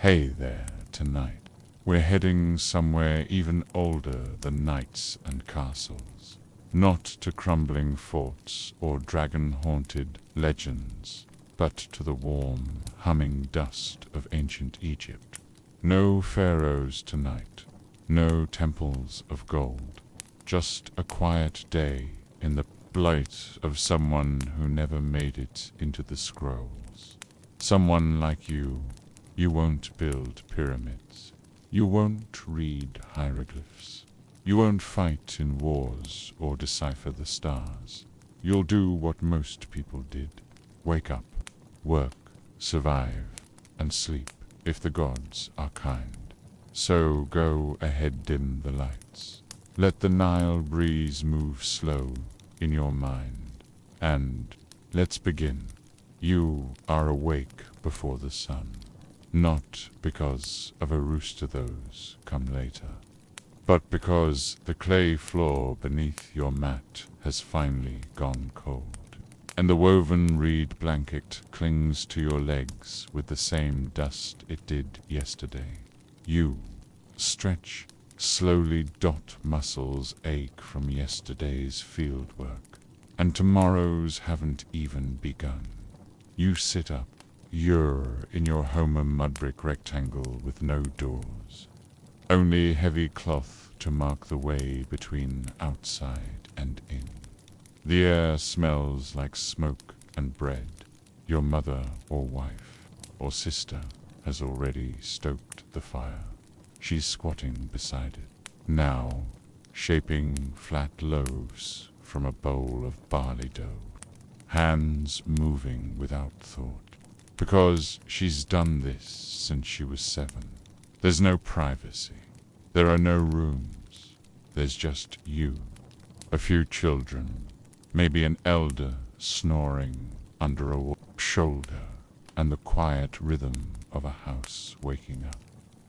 Hey there, tonight. We're heading somewhere even older than knights and castles. Not to crumbling forts or dragon-haunted legends, but to the warm, humming dust of ancient Egypt. No pharaohs tonight, no temples of gold. Just a quiet day in the blight of someone who never made it into the scrolls. Someone like you. You won't build pyramids. You won't read hieroglyphs. You won't fight in wars or decipher the stars. You'll do what most people did. Wake up, work, survive, and sleep if the gods are kind. So go ahead, dim the lights. Let the Nile breeze move slow in your mind. And let's begin. You are awake before the sun. Not because of a rooster those come later, but because the clay floor beneath your mat has finally gone cold, and the woven reed blanket clings to your legs with the same dust it did yesterday. You stretch, slowly muscles ache from yesterday's fieldwork, and tomorrow's haven't even begun. You sit up. You're in your Homer mudbrick rectangle with no doors. Only heavy cloth to mark the way between outside and in. The air smells like smoke and bread. Your mother or wife or sister has already stoked the fire. She's squatting beside it, now shaping flat loaves from a bowl of barley dough, hands moving without thought. Because she's done this since she was 7. There's no privacy. There are no rooms. There's just you. A few children, maybe an elder snoring under a shoulder, and the quiet rhythm of a house waking up.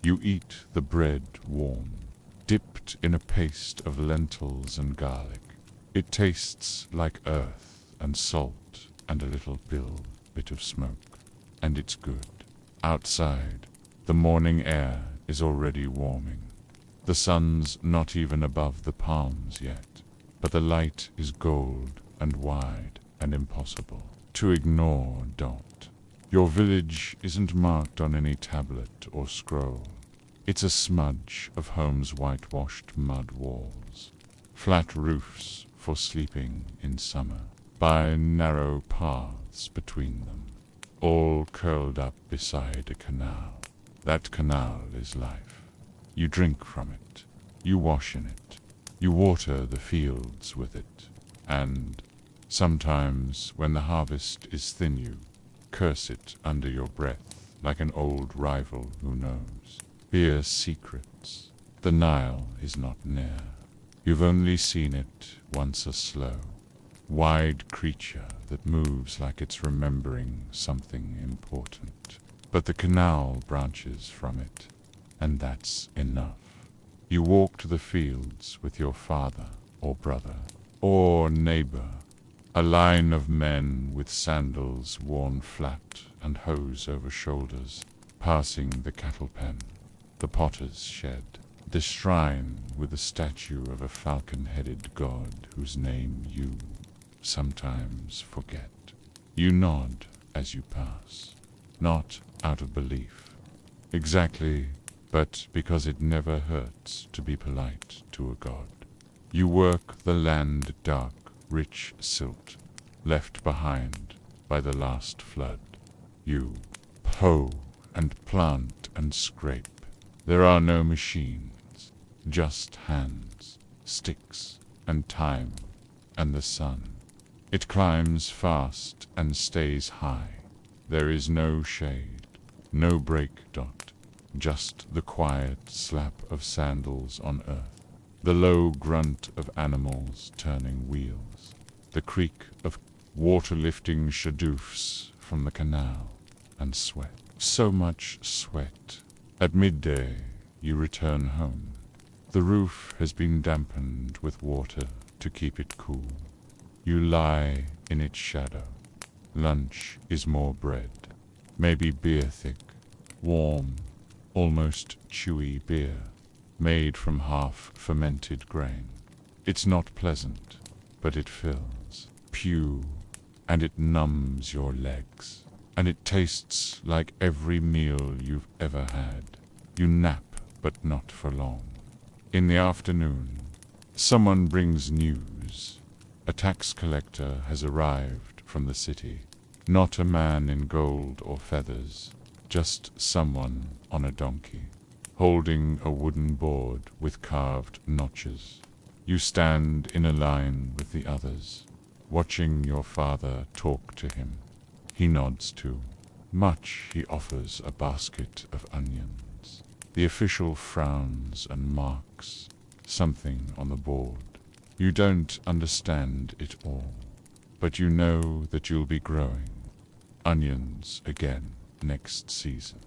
You eat the bread warm, dipped in a paste of lentils and garlic. It tastes like earth and salt and a little bit of smoke. And it's good. Outside, the morning air is already warming. The sun's not even above the palms yet, but the light is gold and wide and impossible to ignore. Your village isn't marked on any tablet or scroll. It's a smudge of home's whitewashed mud walls, flat roofs for sleeping in summer, by narrow paths between them. All curled up beside a canal. That canal is life. You drink from it. You wash in it. You water the fields with it. And sometimes, when the harvest is thin, you curse it under your breath like an old rival who knows. Fierce secrets. The Nile is not near. You've only seen it once a slow, wide creature that moves like it's remembering something important. But the canal branches from it, and that's enough. You walk to the fields with your father or brother or neighbor, a line of men with sandals worn flat and hose over shoulders, passing the cattle pen, the potter's shed, the shrine with the statue of a falcon-headed god whose name you sometimes forget. You nod as you pass, not out of belief, exactly, but because it never hurts to be polite to a god. You work the land dark, rich silt, left behind by the last flood. You hoe and plant and scrape. There are no machines, just hands, sticks, and time, and the sun. It climbs fast and stays high. There is no shade, no break dot, just the quiet slap of sandals on earth, the low grunt of animals turning wheels, the creak of water-lifting shadoofs from the canal, and sweat. So much sweat. At midday, you return home. The roof has been dampened with water to keep it cool. You lie in its shadow. Lunch is more bread, maybe beer thick, warm, almost chewy beer, made from half-fermented grain. It's not pleasant, but it fills. Pew, and it numbs your legs. And it tastes like every meal you've ever had. You nap, but not for long. In the afternoon, someone brings news. A tax collector has arrived from the city. Not a man in gold or feathers, just someone on a donkey, holding a wooden board with carved notches. You stand in a line with the others, watching your father talk to him. He nods too. Much he offers a basket of onions. The official frowns and marks something on the board. You don't understand it all, but you know that you'll be growing onions again next season.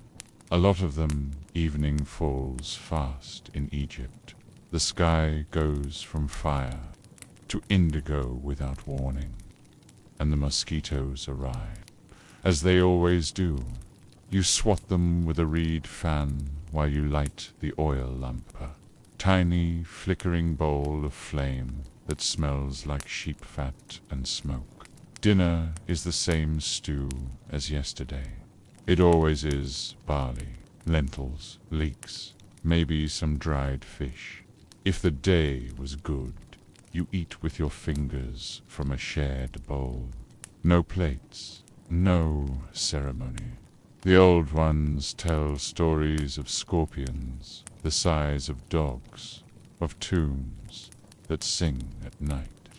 A lot of them. Evening falls fast in Egypt. The sky goes from fire to indigo without warning, and the mosquitoes arrive, as they always do. You swat them with a reed fan while you light the oil lamp, a tiny flickering bowl of flame that smells like sheep fat and smoke. Dinner is the same stew as yesterday. It always is: barley, lentils, leeks, maybe some dried fish. If the day was good, you eat with your fingers from a shared bowl. No plates, no ceremony. The old ones tell stories of scorpions the size of dogs, of tombs that sing at night,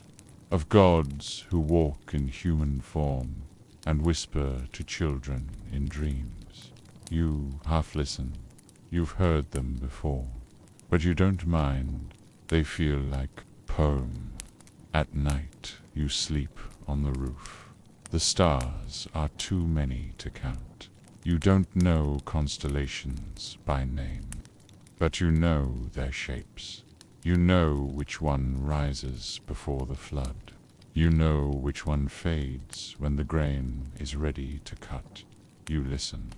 of gods who walk in human form and whisper to children in dreams. You half listen. You've heard them before, but you don't mind. They feel like poem. At night you sleep on the roof. The stars are too many to count. You don't know constellations by name, but you know their shapes. You know which one rises before the flood. You know which one fades when the grain is ready to cut. You listen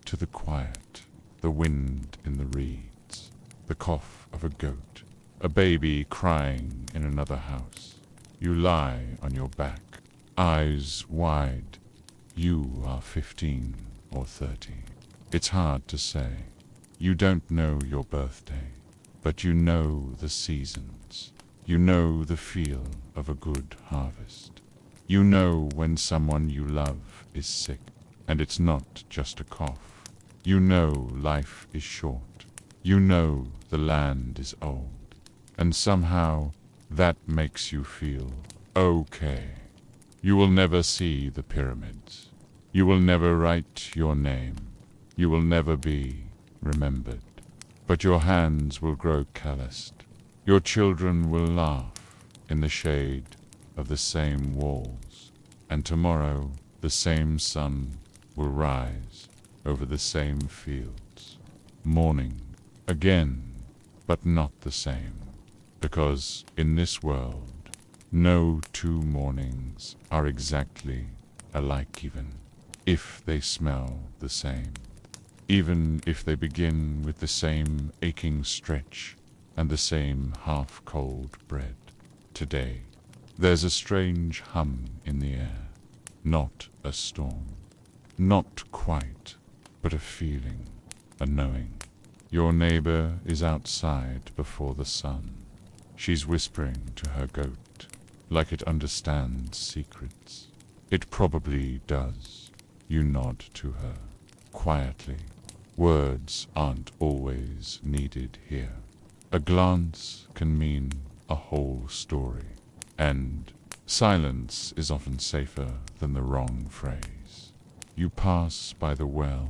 to the quiet, the wind in the reeds, the cough of a goat, a baby crying in another house. You lie on your back, eyes wide. You are 15 or 30. It's hard to say. You don't know your birthday, but you know the seasons. You know the feel of a good harvest. You know when someone you love is sick, and it's not just a cough. You know life is short. You know the land is old. And somehow that makes you feel okay. You will never see the pyramids. You will never write your name. You will never be remembered. But your hands will grow calloused. Your children will laugh in the shade of the same walls. And tomorrow the same sun will rise over the same fields. Morning again, but not the same. Because in this world, no two mornings are exactly alike, even if they smell the same. Even if they begin with the same aching stretch and the same half-cold bread. Today, there's a strange hum in the air, not a storm. Not quite, but a feeling, a knowing. Your neighbor is outside before the sun. She's whispering to her goat, like it understands secrets. It probably does. You nod to her, quietly. Words aren't always needed here. A glance can mean a whole story, and silence is often safer than the wrong phrase. You pass by the well.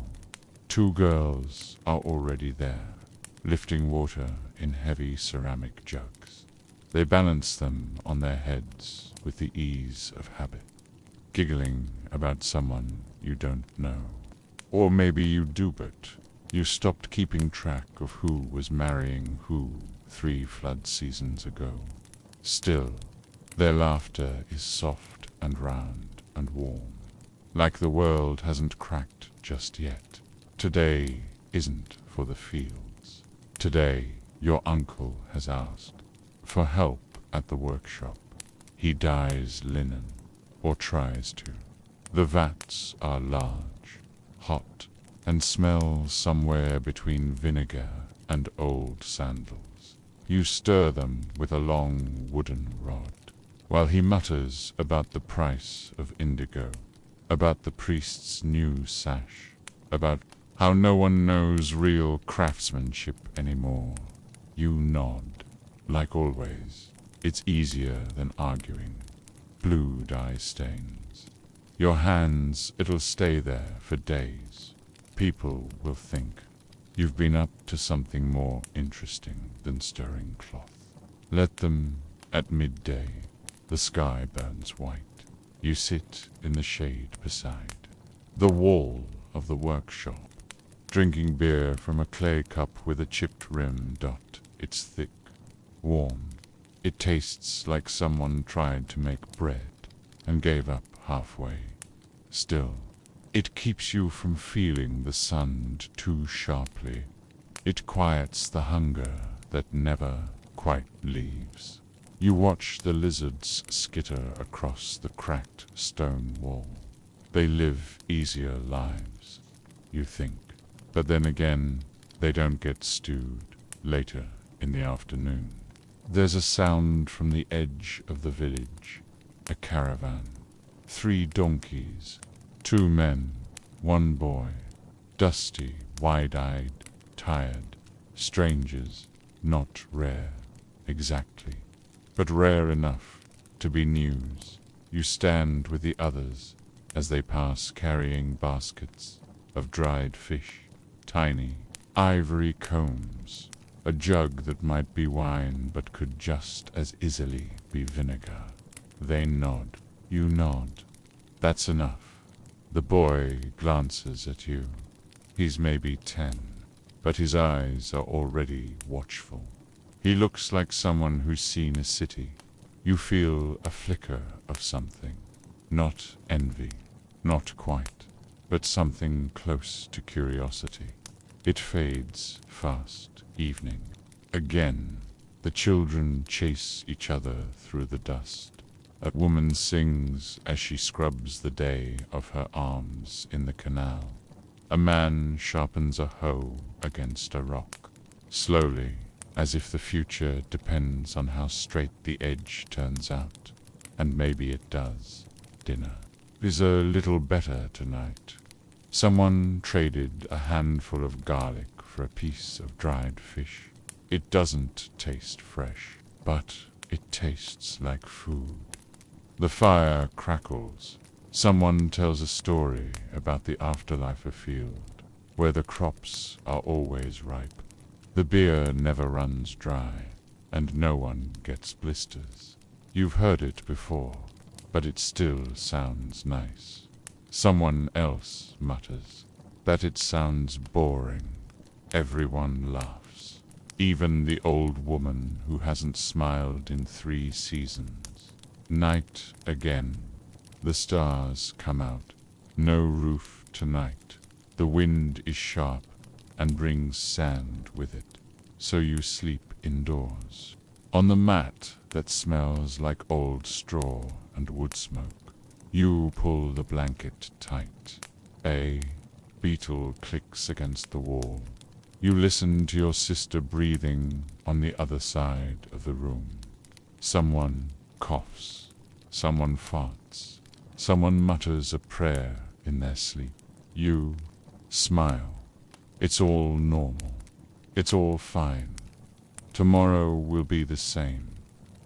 Two girls are already there, lifting water in heavy ceramic jugs. They balance them on their heads with the ease of habit, giggling about someone you don't know. Or maybe you do, but you stopped keeping track of who was marrying who 3 flood seasons ago. Still, their laughter is soft and round and warm, like the world hasn't cracked just yet. Today isn't for the fields. Today, your uncle has asked for help at the workshop. He dyes linen, or tries to. The vats are large, hot, and smell somewhere between vinegar and old sandals. You stir them with a long wooden rod, while he mutters about the price of indigo, about the priest's new sash, about how no one knows real craftsmanship anymore. You nod, like always. It's easier than arguing. Blue dye stains. Your hands, it'll stay there for days. People will think you've been up to something more interesting than stirring cloth. Let them. At midday, the sky burns white. You sit in the shade beside the wall of the workshop, drinking beer from a clay cup with a chipped rim. It's thick, warm. It tastes like someone tried to make bread and gave up halfway. Still, it keeps you from feeling the sun too sharply. It quiets the hunger that never quite leaves. You watch the lizards skitter across the cracked stone wall. They live easier lives, you think. But then again, they don't get stewed later in the afternoon. There's a sound from the edge of the village. A caravan. 3 donkeys. 2 men. 1 boy. Dusty, wide-eyed, tired. Strangers. Not rare. Exactly. But rare enough to be news. You stand with the others as they pass carrying baskets of dried fish. Tiny, ivory combs. A jug that might be wine but could just as easily be vinegar. They nod. You nod. That's enough. The boy glances at you. He's maybe 10, but his eyes are already watchful. He looks like someone who's seen a city. You feel a flicker of something. Not envy. Not quite. But something close to curiosity. It fades fast. Evening. Again, the children chase each other through the dust. A woman sings as she scrubs the day of her arms in the canal. A man sharpens a hoe against a rock. Slowly, as if the future depends on how straight the edge turns out. And maybe it does. Dinner is a little better tonight. Someone traded a handful of garlic for a piece of dried fish. It doesn't taste fresh, but it tastes like food. The fire crackles. Someone tells a story about the afterlife of field, where the crops are always ripe. The beer never runs dry, and no one gets blisters. You've heard it before, but it still sounds nice. Someone else mutters that it sounds boring. Everyone laughs, even the old woman who hasn't smiled in 3 seasons. Night again. The stars come out. No roof tonight. The wind is sharp and brings sand with it, so you sleep indoors, on the mat that smells like old straw and wood smoke. You pull the blanket tight. A beetle clicks against the wall. You listen to your sister breathing on the other side of the room. Someone coughs. Someone farts. Someone mutters a prayer in their sleep. You smile. It's all normal. It's all fine. Tomorrow will be the same,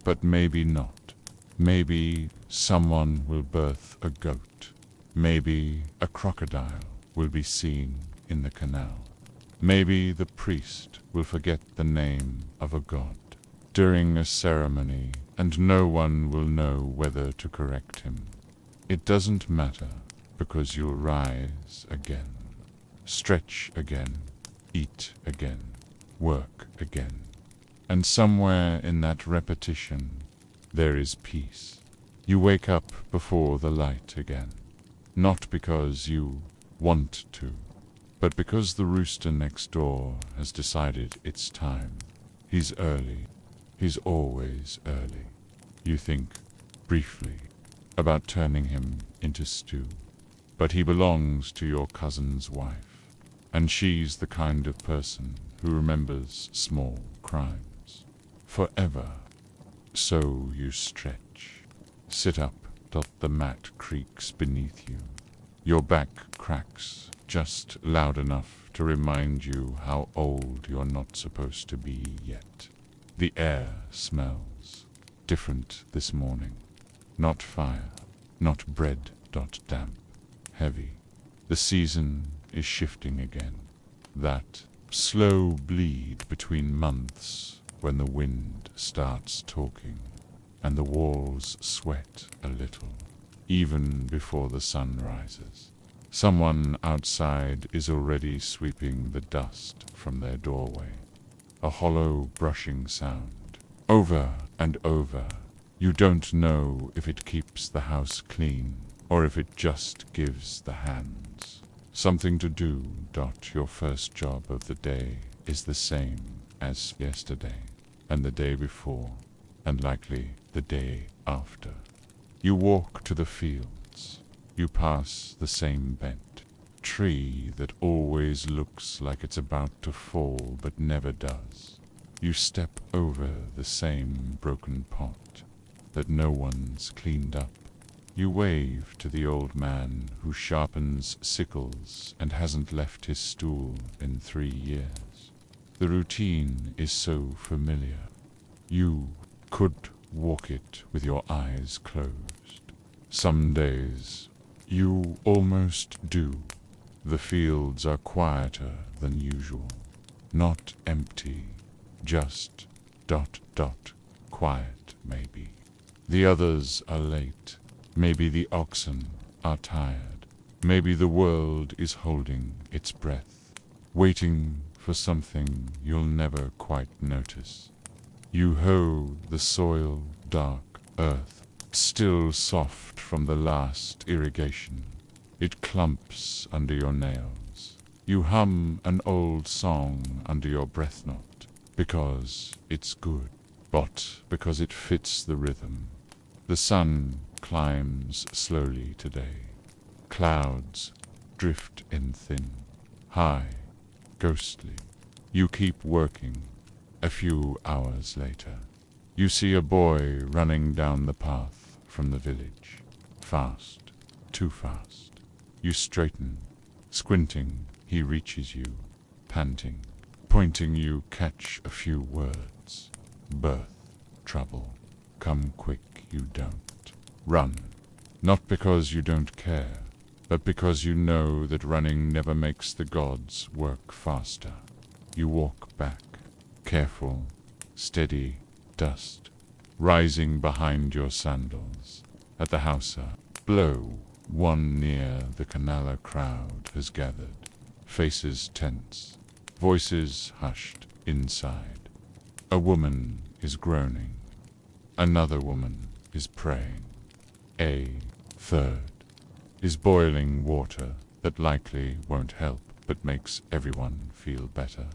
but maybe not. Maybe someone will birth a goat. Maybe a crocodile will be seen in the canal. Maybe the priest will forget the name of a god during a ceremony, and no one will know whether to correct him. It doesn't matter, because you'll rise again, stretch again, eat again, work again. And somewhere in that repetition, there is peace. You wake up before the light again, not because you want to, But because the rooster next door has decided it's time, he's early. He's always early. You think, briefly, about turning him into stew. But he belongs to your cousin's wife, and she's the kind of person who remembers small crimes forever. So you stretch, sit up, the mat creaks beneath you. Your back cracks just loud enough to remind you how old you're not supposed to be yet. The air smells different this morning. Not fire, not bread, damp, heavy. The season is shifting again. That slow bleed between months when the wind starts talking and the walls sweat a little, even before the sun rises. Someone outside is already sweeping the dust from their doorway. A hollow brushing sound, over and over. You don't know if it keeps the house clean or if it just gives the hands something to do. Your first job of the day is the same as yesterday and the day before and likely the day after. You walk to the fields. You pass the same bent tree that always looks like it's about to fall but never does. You step over the same broken pot that no one's cleaned up. You wave to the old man who sharpens sickles and hasn't left his stool in 3 years. The routine is so familiar. You could walk it with your eyes closed. Some days you almost do. The fields are quieter than usual. Not empty, just ... quiet maybe. The others are late. Maybe the oxen are tired. Maybe the world is holding its breath, waiting for something you'll never quite notice. You hoe the soil, dark earth, still soft from the last irrigation. It clumps under your nails. You hum an old song under your breath, not because it's good, but because it fits the rhythm. The sun climbs slowly today. Clouds drift in thin, high, ghostly. You keep working. A few hours later, you see a boy running down the path from the village. Fast, too fast. You straighten. Squinting, he reaches you, panting, pointing. You catch a few words. Birth, trouble, come quick. You don't. Run. Not because you don't care, but because you know that running never makes the gods work faster. You walk back, careful, steady, dust rising behind your sandals. At the house below, one near the canal, a crowd has gathered, faces tense, voices hushed inside. A woman is groaning. Another woman is praying. A third is boiling water that likely won't help but makes everyone feel better.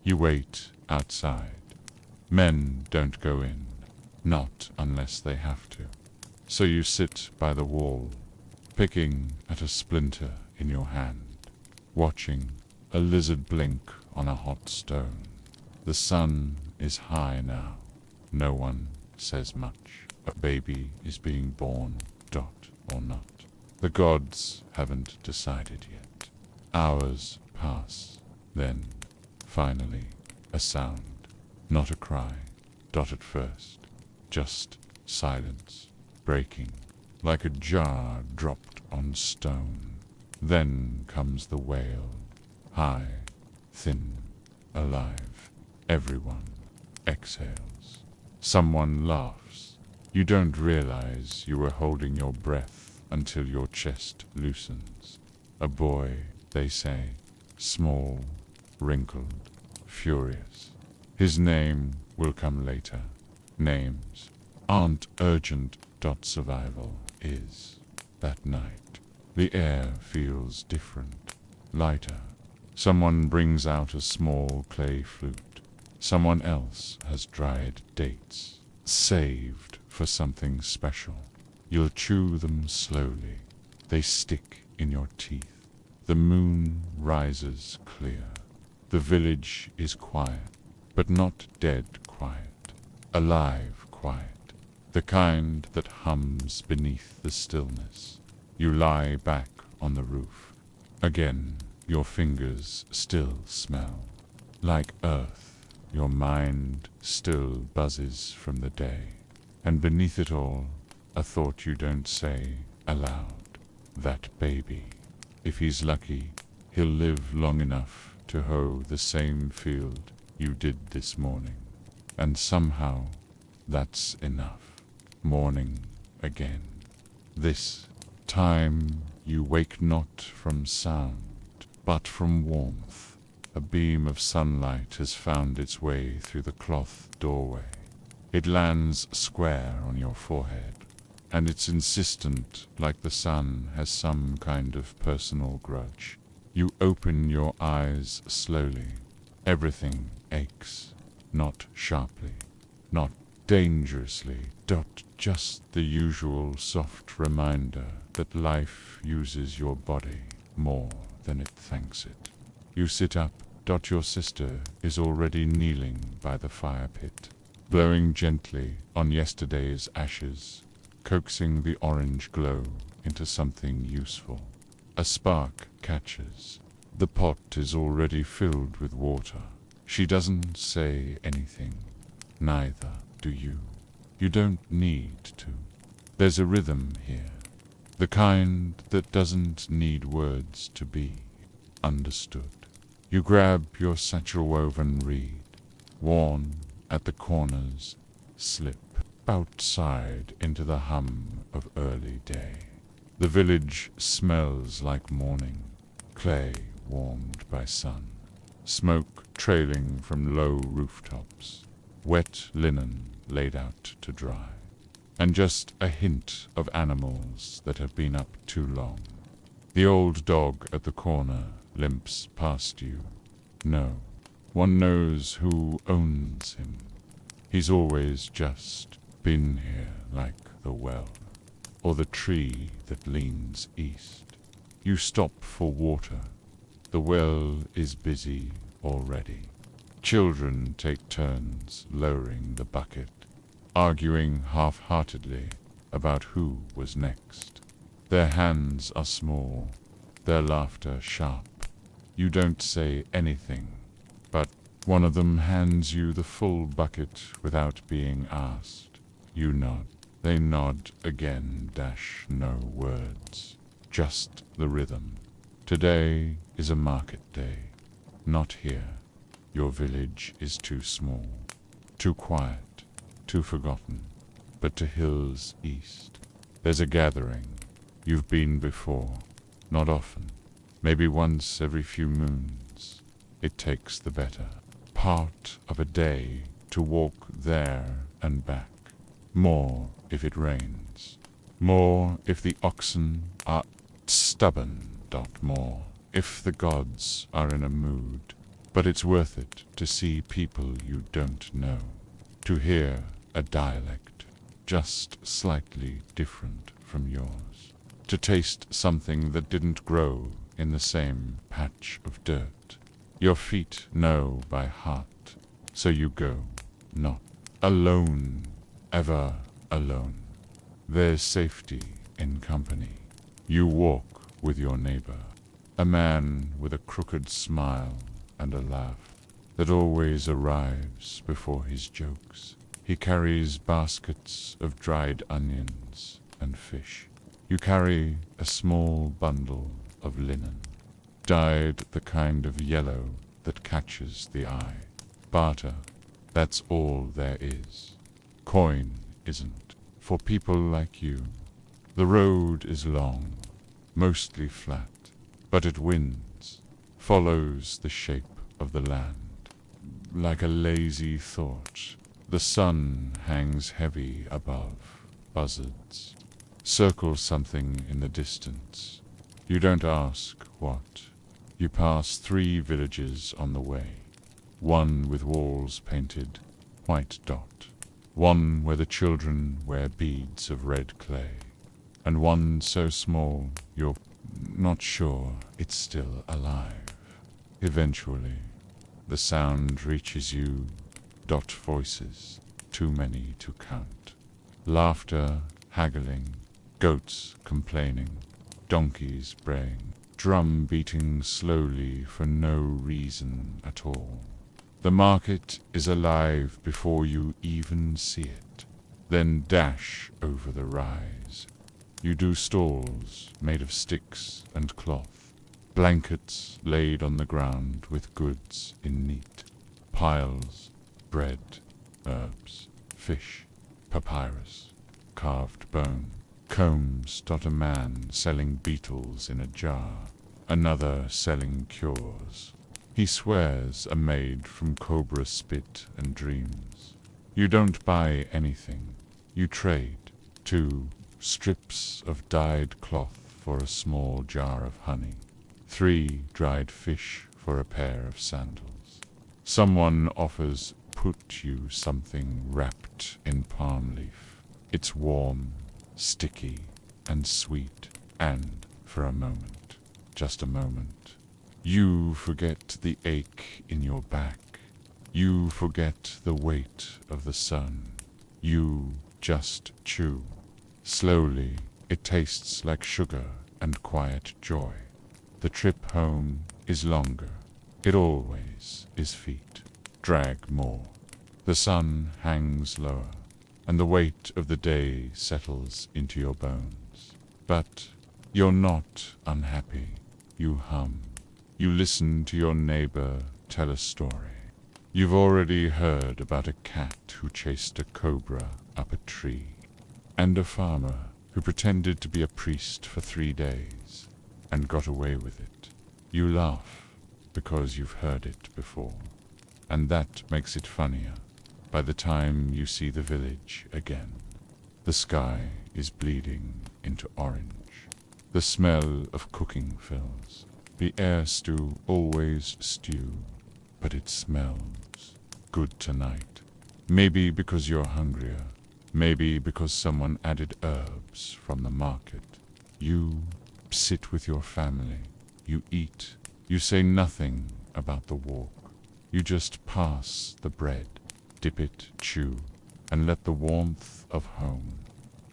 You wait outside. Men don't go in, not unless they have to. So you sit by the wall, picking at a splinter in your hand, watching a lizard blink on a hot stone. The sun is high now. No one says much. A baby is being born, or not. The gods haven't decided yet. Hours pass. Then, finally, a sound. Not a cry. At first. Just silence. Breaking. Like a jar dropped on stone. Then comes the wail. High. Thin. Alive. Everyone exhales. Someone laughs. You don't realize you were holding your breath until your chest loosens. A boy, they say, small, wrinkled, furious. His name will come later. Names aren't urgent. Survival is. That night, the air feels different, lighter, Someone brings out a small clay flute. Someone else has dried dates, saved for something special. You'll chew them slowly. They stick in your teeth. The moon rises clear. The village is quiet, but not dead quiet. Alive quiet. The kind that hums beneath the stillness. You lie back on the roof. Again, your fingers still smell. Like earth, your mind still buzzes from the day. And beneath it all, a thought you don't say aloud. That baby. If he's lucky, he'll live long enough to hoe the same field you did this morning. And somehow, that's enough. Morning again. This time you wake not from sound, but from warmth. A beam of sunlight has found its way through the cloth doorway. It lands square on your forehead, and it's insistent, like the sun has some kind of personal grudge. You open your eyes slowly. Everything aches, not sharply, not dangerously, just the usual soft reminder that life uses your body more than it thanks it. You sit up. Your sister is already kneeling by the fire pit, blowing gently on yesterday's ashes, coaxing the orange glow into something useful. A spark catches. The pot is already filled with water. She doesn't say anything. Neither do you. You don't need to. There's a rhythm here. The kind that doesn't need words to be understood. You grab your satchel-woven reed, worn at the corners, slip outside into the hum of early day. The village smells like morning, clay warmed by sun, smoke trailing from low rooftops, wet linen laid out to dry, and just a hint of animals that have been up too long. The old dog at the corner limps past you. No, one knows who owns him. He's always just been here, like the well, or the tree that leans east. You stop for water. The well is busy already. Children take turns lowering the bucket, arguing half-heartedly about who was next. Their hands are small, their laughter sharp. You don't say anything, but one of them hands you the full bucket without being asked. You nod. They nod again, no words, just the rhythm. Today is a market day. Not here. Your village is too small, too quiet, too forgotten. But to hills east, there's a gathering. You've been before, not often. Maybe once every few moons. It takes the better part of a day to walk there and back. More if it rains. More if the oxen are stubborn. More if the gods are in a mood. But it's worth it to see people you don't know. To hear a dialect just slightly different from yours. To taste something that didn't grow in the same patch of dirt. Your feet know by heart, so you go, not alone, ever alone. There's safety in company. You walk with your neighbor, a man with a crooked smile and a laugh that always arrives before his jokes. He carries baskets of dried onions and fish. You carry a small bundle of linen, dyed the kind of yellow that catches the eye. Barter, that's all there is. Coin isn't, for people like you. The road is long, mostly flat, but it wins, follows the shape of the land. Like a lazy thought, the sun hangs heavy above, buzzards, circle something in the distance. You don't ask what. You pass 3 villages on the way. One with walls painted white dot. One where the children wear beads of red clay. And one so small you're not sure it's still alive. Eventually, the sound reaches you. Dot voices, too many to count. Laughter, haggling, goats complaining, donkeys braying, drum beating slowly for no reason at all. The market is alive before you even see it. Then dash over the rise. You do stalls made of sticks and cloth, blankets laid on the ground with goods in neat piles, bread, herbs, fish, papyrus, carved bone, combs. A man selling beetles in a jar, another selling cures. He swears are made from cobra spit and dreams. You don't buy anything. You trade 2 strips of dyed cloth for a small jar of honey, 3 dried fish for a pair of sandals. Someone offers put you something wrapped in palm leaf. It's warm, sticky, and sweet, and for a moment, just a moment, you forget the ache in your back. You forget the weight of the sun. You just chew. Slowly, it tastes like sugar and quiet joy. The trip home is longer. It always is feet. Drag more. The sun hangs lower, and the weight of the day settles into your bones. But you're not unhappy. You hum. You listen to your neighbor tell a story. You've already heard about a cat who chased a cobra up a tree, and a farmer who pretended to be a priest for 3 days and got away with it. You laugh because you've heard it before, and that makes it funnier by the time you see the village again. The sky is bleeding into orange. The smell of cooking fills. The air stew always stew, but it smells good tonight. Maybe because you're hungrier. Maybe because someone added herbs from the market. You sit with your family. You eat. You say nothing about the walk. You just pass the bread, dip it, chew, and let the warmth of home,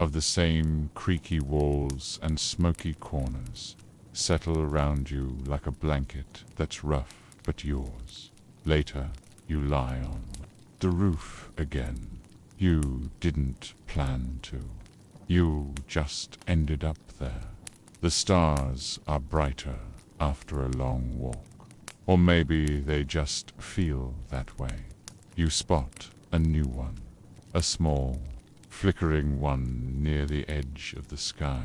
of the same creaky walls and smoky corners, settle around you like a blanket that's rough but yours. Later, you lie on the roof again. You didn't plan to. You just ended up there. The stars are brighter after a long walk. Or maybe they just feel that way. You spot a new one, a small, flickering one near the edge of the sky.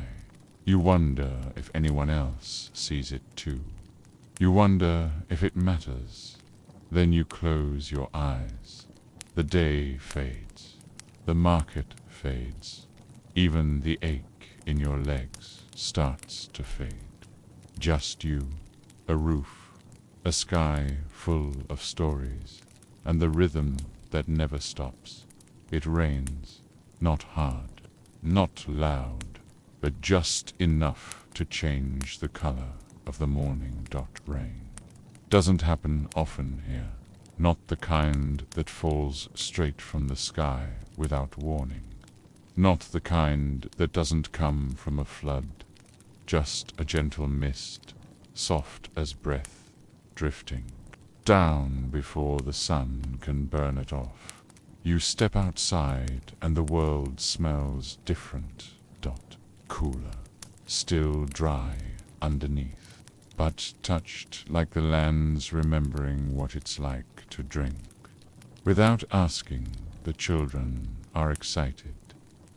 You wonder if anyone else sees it too. You wonder if it matters. Then you close your eyes. The day fades. The market fades. Even the ache in your legs starts to fade. Just you, a roof, a sky full of stories, and the rhythm that never stops. It rains, not hard, not loud, but just enough to change the color of the morning. Rain doesn't happen often here, not the kind that falls straight from the sky without warning, not the kind that doesn't come from a flood, just a gentle mist, soft as breath, drifting down before the sun can burn it off. You step outside and the world smells different. Cooler, still dry underneath, but touched like the land's remembering what it's like to drink. Without asking, the children are excited.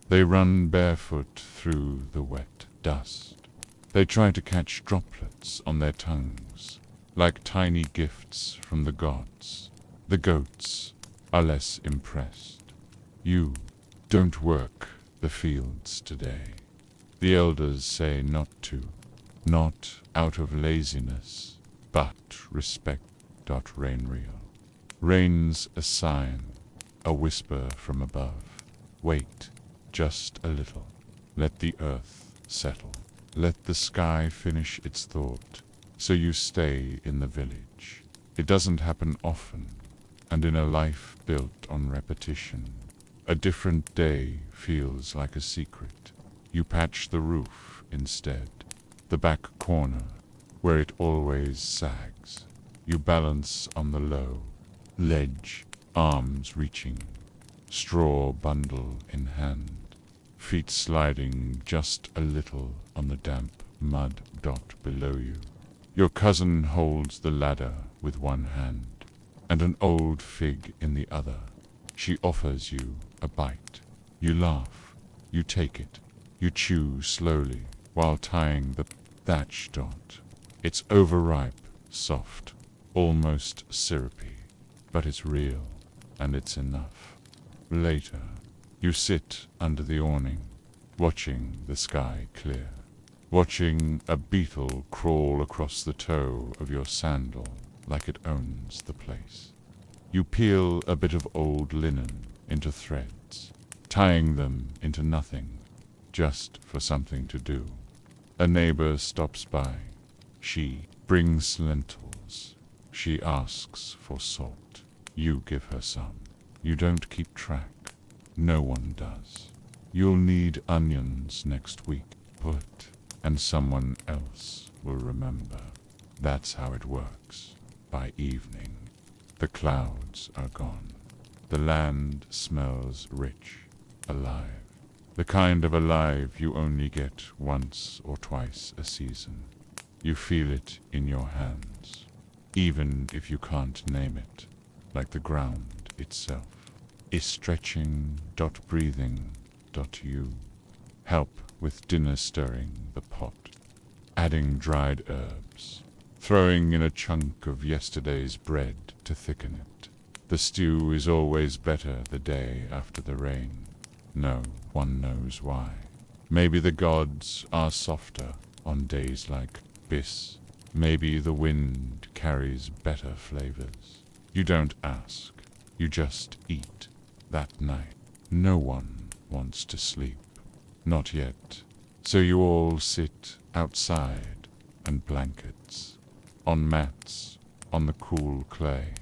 They run barefoot through the wet dust. They try to catch droplets on their tongues, like tiny gifts from the gods. The goats are less impressed. You don't work the fields today. The elders say not to, not out of laziness, but respect. Rain real. Rain's a sign, a whisper from above. Wait, just a little. Let the earth settle. Let the sky finish its thought, so you stay in the village. It doesn't happen often, and in a life built on repetition, a different day feels like a secret. You patch the roof instead, the back corner, where it always sags. You balance on the low ledge, arms reaching, straw bundle in hand, feet sliding just a little on the damp mud. Below you. Your cousin holds the ladder with one hand, and an old fig in the other. She offers you a bite. You laugh. You take it. You chew slowly while tying the thatch. It's overripe, soft, almost syrupy, but it's real, and it's enough. Later, you sit under the awning, watching the sky clear, watching a beetle crawl across the toe of your sandal like it owns the place. You peel a bit of old linen into threads, tying them into nothing, just for something to do. A neighbor stops by. She brings lentils. She asks for salt. You give her some. You don't keep track. No one does. You'll need onions next week, and someone else will remember. That's how it works. By evening, the clouds are gone. The land smells rich, alive. The kind of alive you only get once or twice a season. You feel it in your hands, even if you can't name it, like the ground itself is stretching. Breathing. You help with dinner, stirring the pot, adding dried herbs, throwing in a chunk of yesterday's bread to thicken it. The stew is always better the day after the rain. No one knows why. Maybe the gods are softer on days like this. Maybe the wind carries better flavors. You don't ask. You just eat. That night, no one wants to sleep. Not yet. So you all sit outside, and blankets, on mats, on the cool clay.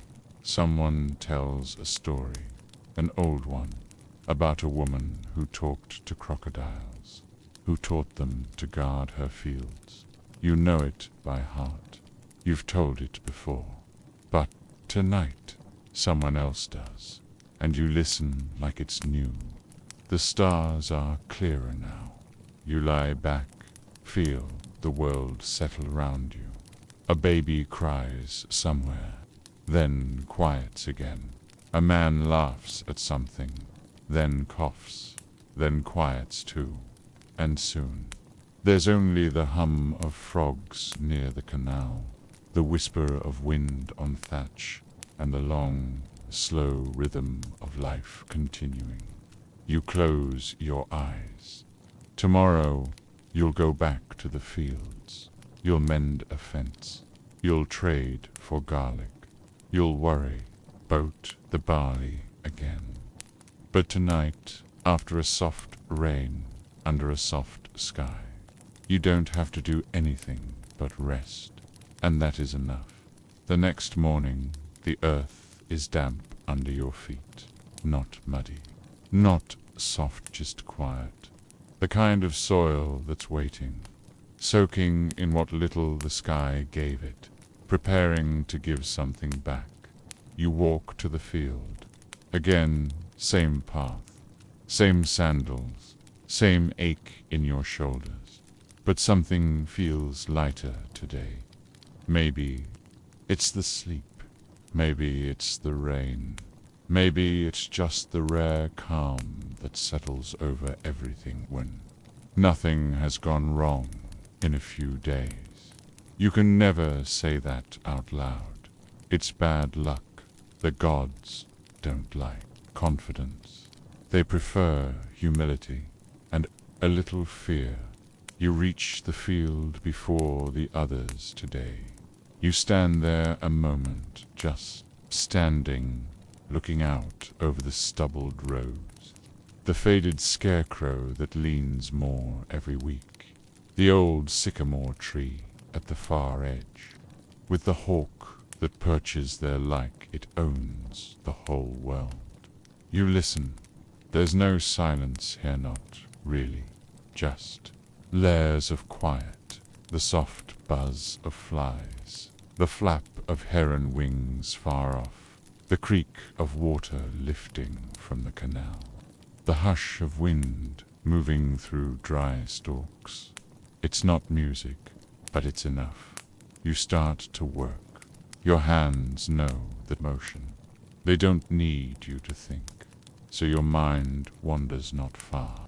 Someone tells a story, an old one, about a woman who talked to crocodiles, who taught them to guard her fields. You know it by heart. You've told it before. But tonight, someone else does, and you listen like it's new. The stars are clearer now. You lie back, feel the world settle around you. A baby cries somewhere, then quiets again. A man laughs at something, then coughs, then quiets too. And soon, there's only the hum of frogs near the canal, the whisper of wind on thatch, and the long, slow rhythm of life continuing. You close your eyes. Tomorrow, you'll go back to the fields. You'll mend a fence. You'll trade for garlic. You'll worry about the barley again. But tonight, after a soft rain, under a soft sky, you don't have to do anything but rest, and that is enough. The next morning, the earth is damp under your feet, not muddy, not soft, just quiet. The kind of soil that's waiting, soaking in what little the sky gave it, preparing to give something back. You walk to the field. Again, same path, same sandals, same ache in your shoulders. But something feels lighter today. Maybe it's the sleep. Maybe it's the rain. Maybe it's just the rare calm that settles over everything when nothing has gone wrong in a few days. You can never say that out loud. It's bad luck. The gods don't like confidence. They prefer humility and a little fear. You reach the field before the others today. You stand there a moment, just standing, looking out over the stubbled roads. The faded scarecrow that leans more every week. The old sycamore tree at the far edge. With the hawk that perches there like it owns the whole world. You listen. There's no silence here, not really. Just layers of quiet. The soft buzz of flies. The flap of heron wings far off. The creak of water lifting from the canal. The hush of wind moving through dry stalks. It's not music, but it's enough. You start to work. Your hands know the motion. They don't need you to think, so your mind wanders not far,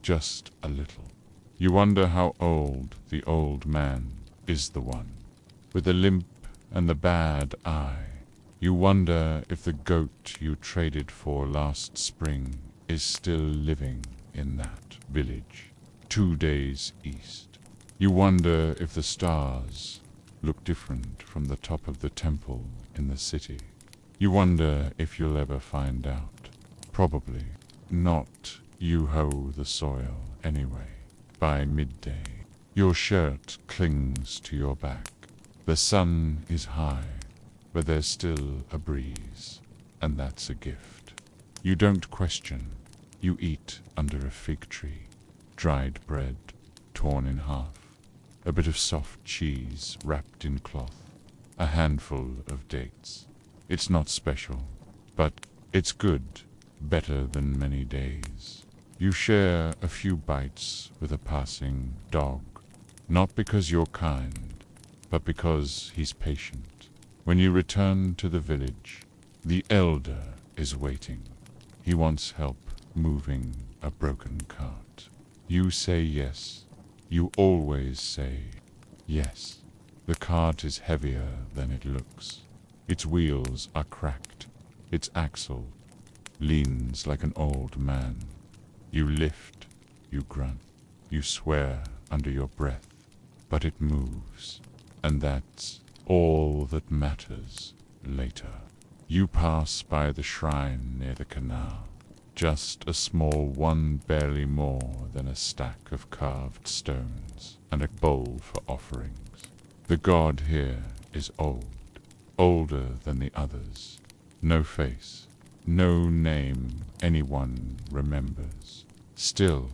just a little. You wonder how old the old man is, the one with the limp and the bad eye. You wonder if the goat you traded for last spring is still living in that village 2 days east. You wonder if the stars look different from the top of the temple in the city. You wonder if you'll ever find out. Probably not. You hoe the soil anyway. By midday, your shirt clings to your back. The sun is high, but there's still a breeze, and that's a gift. You don't question. You eat under a fig tree. Dried bread, torn in half. A bit of soft cheese wrapped in cloth. A handful of dates. It's not special, but it's good. Better than many days. You share a few bites with a passing dog. Not because you're kind, but because he's patient. When you return to the village, the elder is waiting. He wants help moving a broken cart. You say yes. You always say yes. The cart is heavier than it looks. Its wheels are cracked. Its axle leans like an old man. You lift, you grunt, you swear under your breath, but it moves, and that's all that matters later. You pass by the shrine near the canal. Just a small one, barely more than a stack of carved stones and a bowl for offerings. The god here is old, older than the others. No face, no name anyone remembers. Still,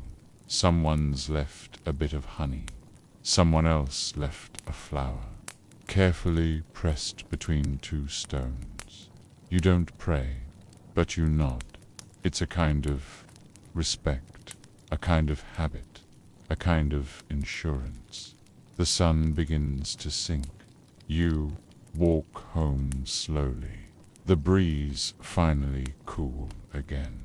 someone's left a bit of honey. Someone else left a flower, carefully pressed between 2 stones. You don't pray, but you nod. It's a kind of respect, a kind of habit, a kind of insurance. The sun begins to sink. You walk home slowly. The breeze finally cool again.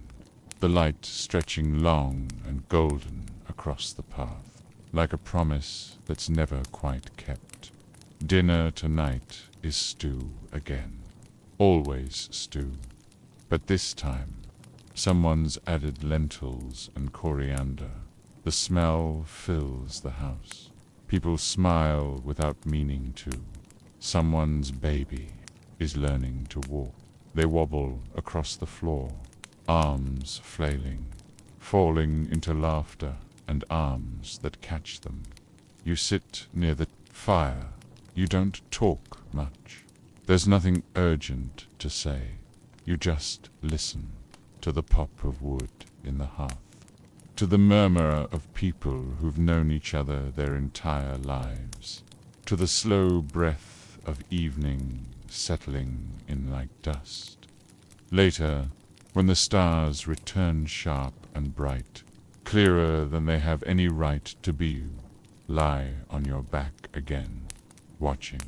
The light stretching long and golden across the path, like a promise that's never quite kept. Dinner tonight is stew again. Always stew. But this time, someone's added lentils and coriander. The smell fills the house. People smile without meaning to. Someone's baby is learning to walk. They wobble across the floor, arms flailing, falling into laughter and arms that catch them. You sit near the fire. You don't talk much. There's nothing urgent to say. You just listen. To the pop of wood in the hearth, to the murmur of people who've known each other their entire lives, to the slow breath of evening settling in like dust. Later, when the stars return sharp and bright, clearer than they have any right to be, you lie on your back again, watching.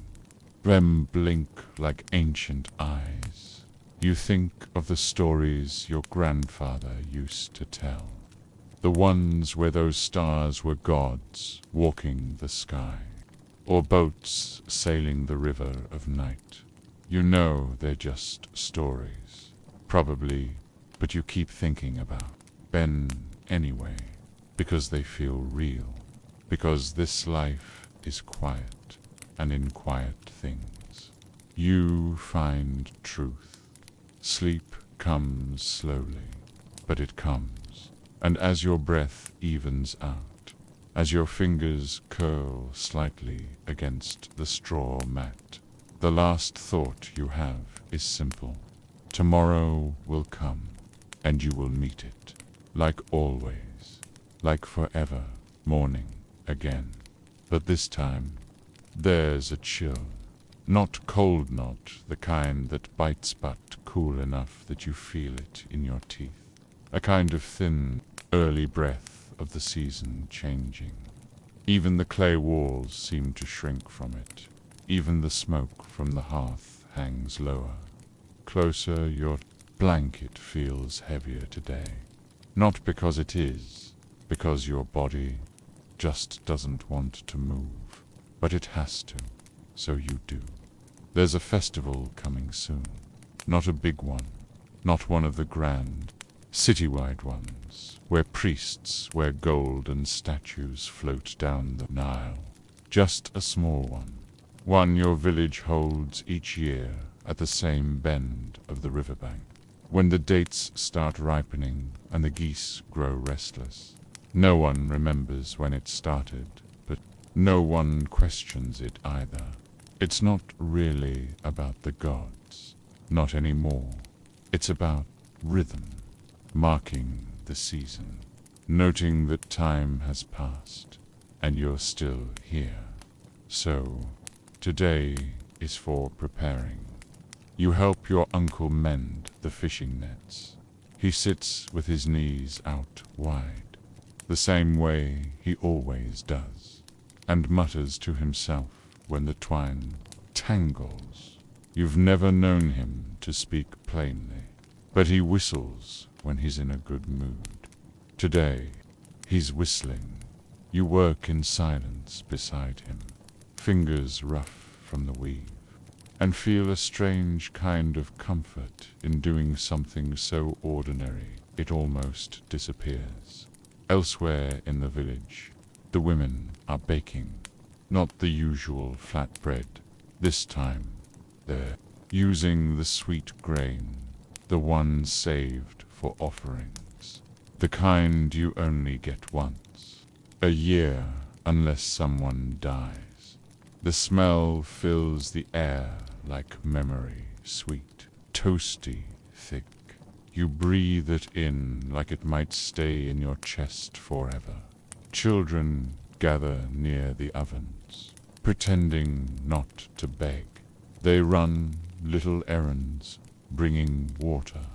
Them blink like ancient eyes. You think of the stories your grandfather used to tell, the ones where those stars were gods walking the sky, or boats sailing the river of night. You know they're just stories, probably, but you keep thinking about Ben anyway, because they feel real, because this life is quiet, and in quiet things. You find truth. Sleep comes slowly, but it comes, and as your breath evens out, as your fingers curl slightly against the straw mat, the last thought you have is simple. Tomorrow will come, and you will meet it, like always, like forever, morning again. But this time, there's a chill. Not cold, not the kind that bites, but cool enough that you feel it in your teeth. A kind of thin, early breath of the season changing. Even the clay walls seem to shrink from it. Even the smoke from the hearth hangs lower. Closer, your blanket feels heavier today. Not because it is, because your body just doesn't want to move. But it has to, so you do. There's a festival coming soon. Not a big one, not one of the grand, citywide ones, where priests wear gold and statues float down the Nile. Just a small one your village holds each year at the same bend of the riverbank, when the dates start ripening and the geese grow restless. No one remembers when it started, but no one questions it either. It's not really about the gods, not anymore. It's about rhythm, marking the season, noting that time has passed, and you're still here. So, today is for preparing. You help your uncle mend the fishing nets. He sits with his knees out wide, the same way he always does, and mutters to himself when the twine tangles. You've never known him to speak plainly, but he whistles when he's in a good mood. Today, he's whistling. You work in silence beside him, fingers rough from the weave, and feel a strange kind of comfort in doing something so ordinary it almost disappears. Elsewhere in the village, the women are baking, not the usual flat bread. This time, they're using the sweet grain, the one saved for offerings, the kind you only get once a year unless someone dies. The smell fills the air like memory, sweet, toasty, thick. You breathe it in like it might stay in your chest forever. Children gather near the ovens, pretending not to beg. They run little errands, bringing water,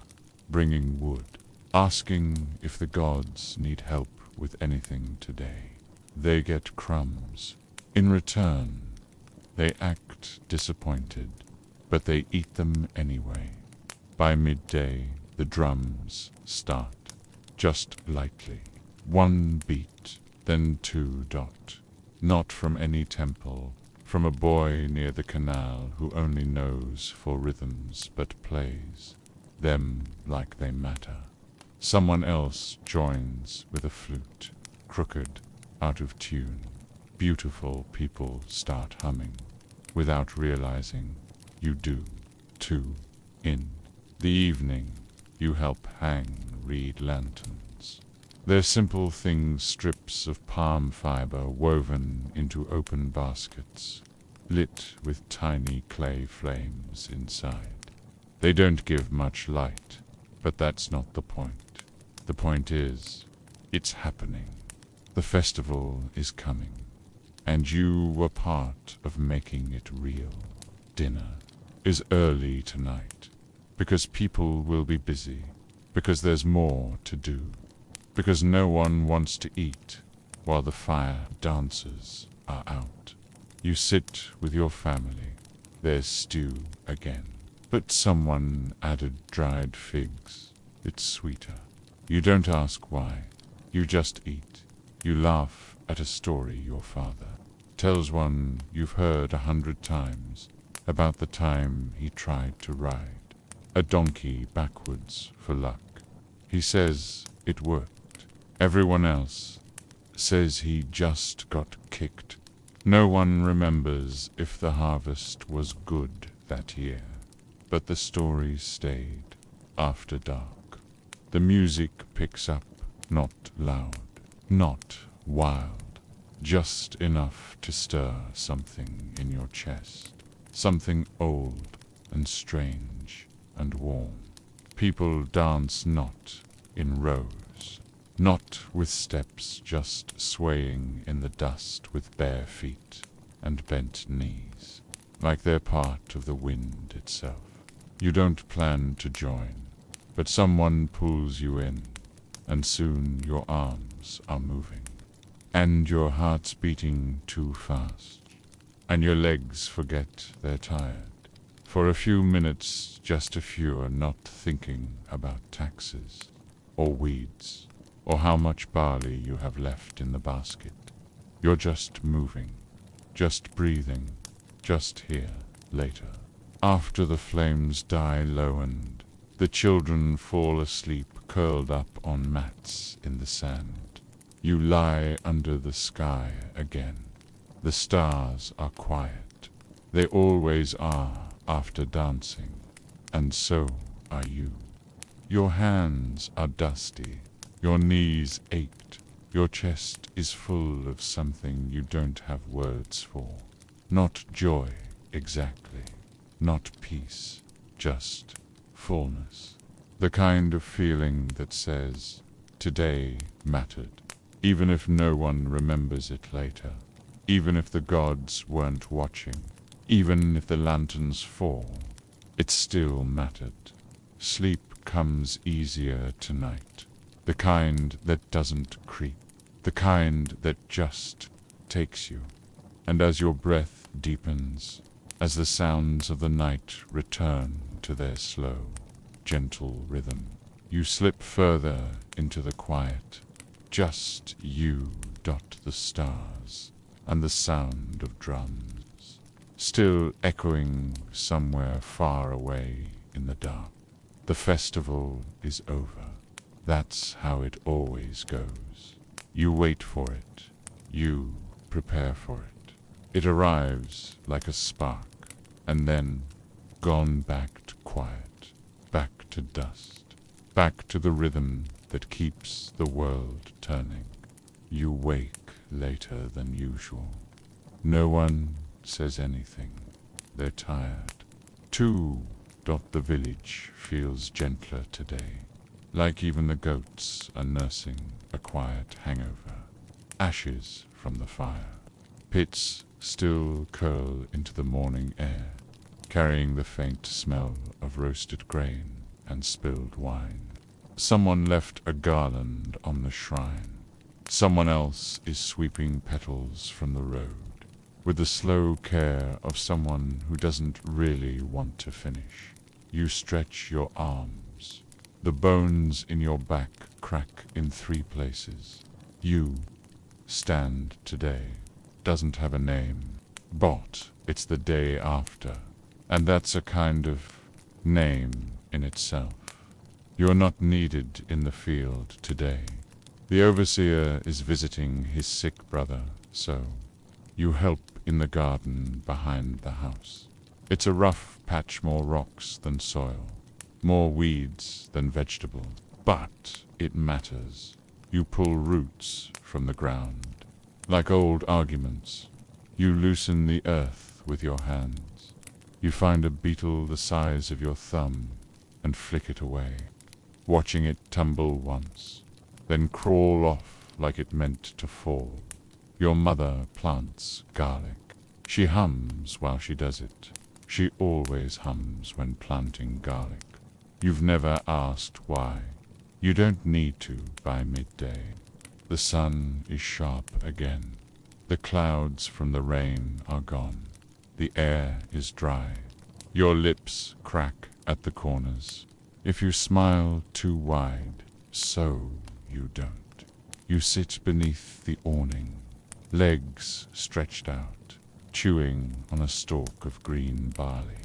bringing wood, asking if the gods need help with anything today. They get crumbs. In return, they act disappointed, but they eat them anyway. By midday, the drums start, just lightly. One beat, then two dot. Not from any temple, from a boy near the canal who only knows for rhythms but plays them like they matter. Someone else joins with a flute, crooked, out of tune. Beautiful people start humming, without realizing you do, too. In the evening, you help hang reed lanterns. They're simple things, strips of palm fiber woven into open baskets, lit with tiny clay flames inside. They don't give much light, but that's not the point. The point is, it's happening. The festival is coming, and you were part of making it real. Dinner is early tonight, because people will be busy, because there's more to do, because no one wants to eat while the fire dancers are out. You sit with your family. There's stew again, but someone added dried figs. It's sweeter. You don't ask why. You just eat. You laugh at a story your father tells, one you've heard 100 times, about the time he tried to ride a donkey backwards for luck. He says it worked. Everyone else says he just got kicked No one remembers if the harvest was good that year, but the stories stayed after dark. The music picks up, not loud, not wild, just enough to stir something in your chest, something old and strange and warm. People dance not in rows, not with steps just swaying in the dust with bare feet and bent knees, like they're part of the wind itself. You don't plan to join, but someone pulls you in, and soon your arms are moving, and your heart's beating too fast, and your legs forget they're tired. For a few minutes, just a few, are not thinking about taxes, or weeds, or how much barley you have left in the basket. You're just moving, just breathing, just here, later. After the flames die low and the children fall asleep curled up on mats in the sand, you lie under the sky again. The stars are quiet. They always are after dancing, and so are you. Your hands are dusty. Your knees ached. Your chest is full of something you don't have words for. Not joy, exactly. Not peace. Just fullness. The kind of feeling that says, today mattered. Even if no one remembers it later. Even if the gods weren't watching. Even if the lanterns fall. It still mattered. Sleep comes easier tonight. The kind that doesn't creep. The kind that just takes you. And as your breath deepens, as the sounds of the night return to their slow, gentle rhythm, you slip further into the quiet. Just you dot the stars, and the sound of drums, still echoing somewhere far away in the dark. The festival is over. That's how it always goes. You wait for it. You prepare for it. It arrives like a spark, and then gone back to quiet, back to dust, back to the rhythm that keeps the world turning. You wake later than usual. No one says anything. They're tired. Too. The village feels gentler today, like even the goats are nursing a quiet hangover. Ashes from the fire. Pits still curl into the morning air, carrying the faint smell of roasted grain and spilled wine. Someone left a garland on the shrine. Someone else is sweeping petals from the road, with the slow care of someone who doesn't really want to finish. You stretch your arms. The bones in your back crack in 3 places. You stand today. Doesn't have a name. But it's the day after. And that's a kind of name in itself. You're not needed in the field today. The overseer is visiting his sick brother, so you help in the garden behind the house. It's a rough patch, more rocks than soil, more weeds than vegetables, but it matters. You pull roots from the ground. Like old arguments, you loosen the earth with your hands. You find a beetle the size of your thumb and flick it away, watching it tumble once, then crawl off like it meant to fall. Your mother plants garlic. She hums while she does it. She always hums when planting garlic. You've never asked why. You don't need to by midday. The sun is sharp again. The clouds from the rain are gone. The air is dry. Your lips crack at the corners. If you smile too wide, so you don't. You sit beneath the awning, legs stretched out, chewing on a stalk of green barley,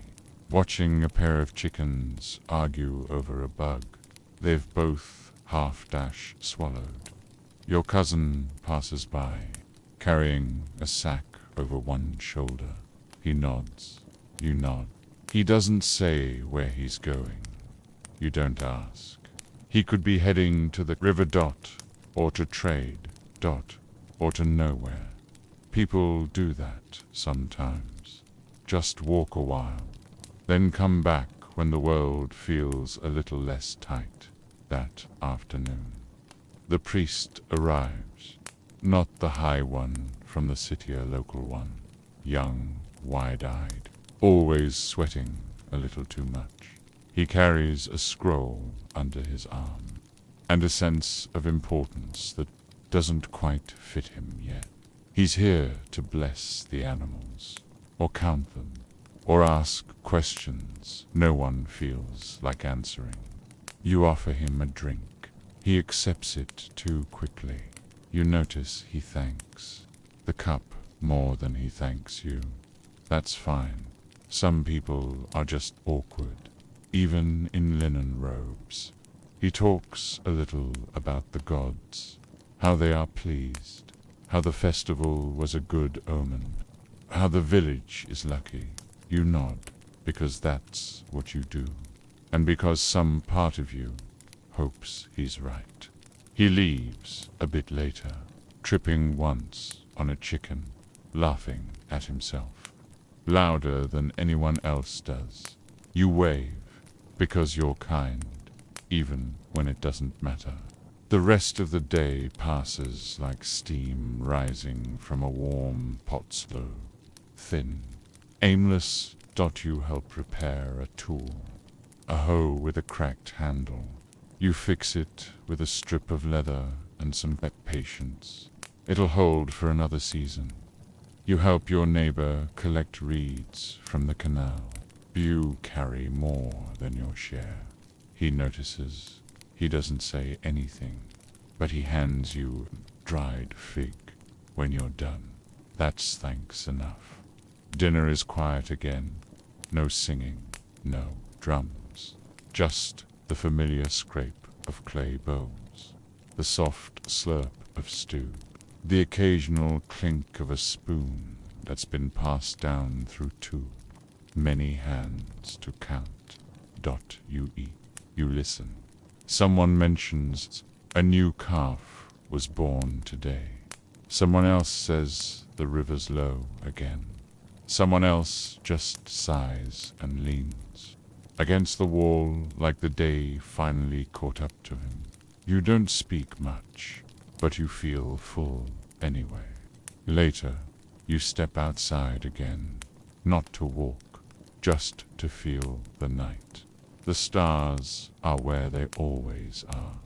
watching a pair of chickens argue over a bug they've both half-swallowed. Your cousin passes by, carrying a sack over one shoulder. He nods. You nod. He doesn't say where he's going. You don't ask. He could be heading to the river dot, or to trade dot, or to nowhere. People do that sometimes. Just walk a while, then come back when the world feels a little less tight. That afternoon, the priest arrives, not the high one from the city, a local one, young, wide-eyed, always sweating a little too much. He carries a scroll under his arm, and a sense of importance that doesn't quite fit him yet. He's here to bless the animals, or count them, or ask questions no one feels like answering. You offer him a drink. He accepts it too quickly. You notice he thanks the cup more than he thanks you. That's fine. Some people are just awkward, even in linen robes. He talks a little about the gods, how they are pleased, how the festival was a good omen, how the village is lucky. You nod, because that's what you do, and because some part of you hopes he's right. He leaves a bit later, tripping once on a chicken, laughing at himself, louder than anyone else does. You wave, because you're kind, even when it doesn't matter. The rest of the day passes like steam rising from a warm pot stove, thin, aimless. You help repair a tool, a hoe with a cracked handle. You fix it with a strip of leather and some patience. It'll hold for another season. You help your neighbor collect reeds from the canal. You carry more than your share. He notices. He doesn't say anything, but he hands you dried fig when you're done. That's thanks enough. Dinner is quiet again. No singing, no drums. Just the familiar scrape of clay bowls, the soft slurp of stew, the occasional clink of a spoon that's been passed down through too many hands to count. You eat. You listen. Someone mentions a new calf was born today. Someone else says the river's low again. Someone else just sighs and leans against the wall like the day finally caught up to him. You don't speak much, but you feel full anyway. Later, you step outside again, not to walk, just to feel the night. The stars are where they always are,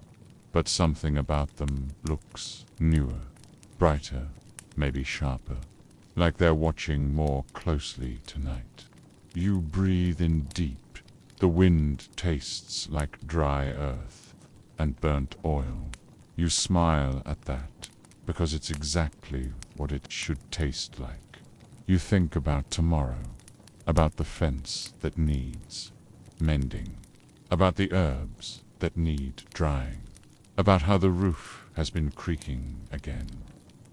but something about them looks newer, brighter, maybe sharper. Like they're watching more closely tonight. You breathe in deep. The wind tastes like dry earth and burnt oil. You smile at that, because it's exactly what it should taste like. You think about tomorrow, about the fence that needs mending, about the herbs that need drying, about how the roof has been creaking again.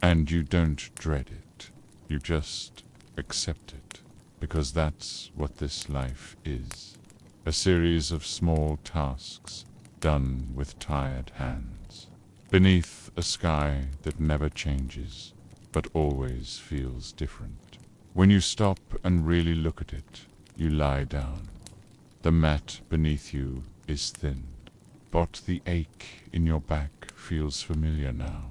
And you don't dread it. You just accept it, because that's what this life is. A series of small tasks done with tired hands, beneath a sky that never changes, but always feels different. When you stop and really look at it, you lie down. The mat beneath you is thinned, but the ache in your back feels familiar now,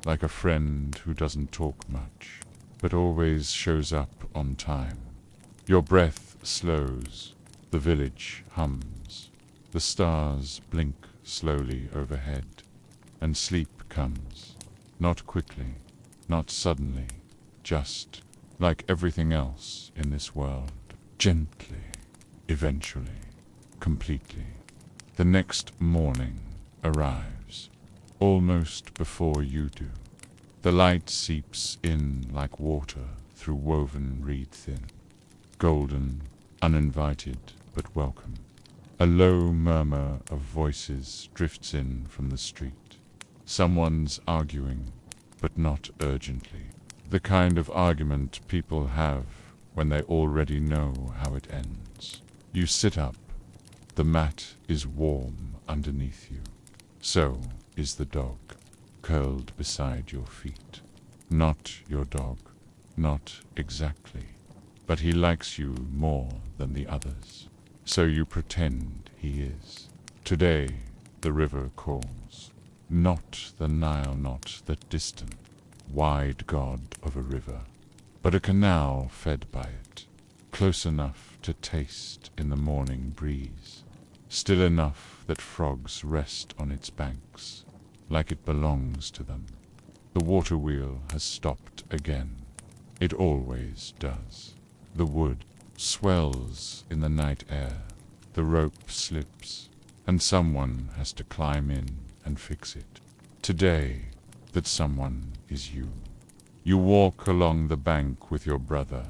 like a friend who doesn't talk much, but always shows up on time. Your breath slows, the village hums, the stars blink slowly overhead, and sleep comes, not quickly, not suddenly, just like everything else in this world, gently, eventually, completely. The next morning arrives, almost before you do. The light seeps in like water through woven reed thin, golden, uninvited but welcome. A low murmur of voices drifts in from the street. Someone's arguing, but not urgently. The kind of argument people have when they already know how it ends. You sit up. The mat is warm underneath you. So is the dog, curled beside your feet. Not your dog, not exactly, but he likes you more than the others. So you pretend he is. Today, the river calls. Not the Nile, not the distant, wide god of a river, but a canal fed by it, close enough to taste in the morning breeze, still enough that frogs rest on its banks, like it belongs to them. The water wheel has stopped again. It always does. The wood swells in the night air. The rope slips, and someone has to climb in and fix it. Today, that someone is you. You walk along the bank with your brother,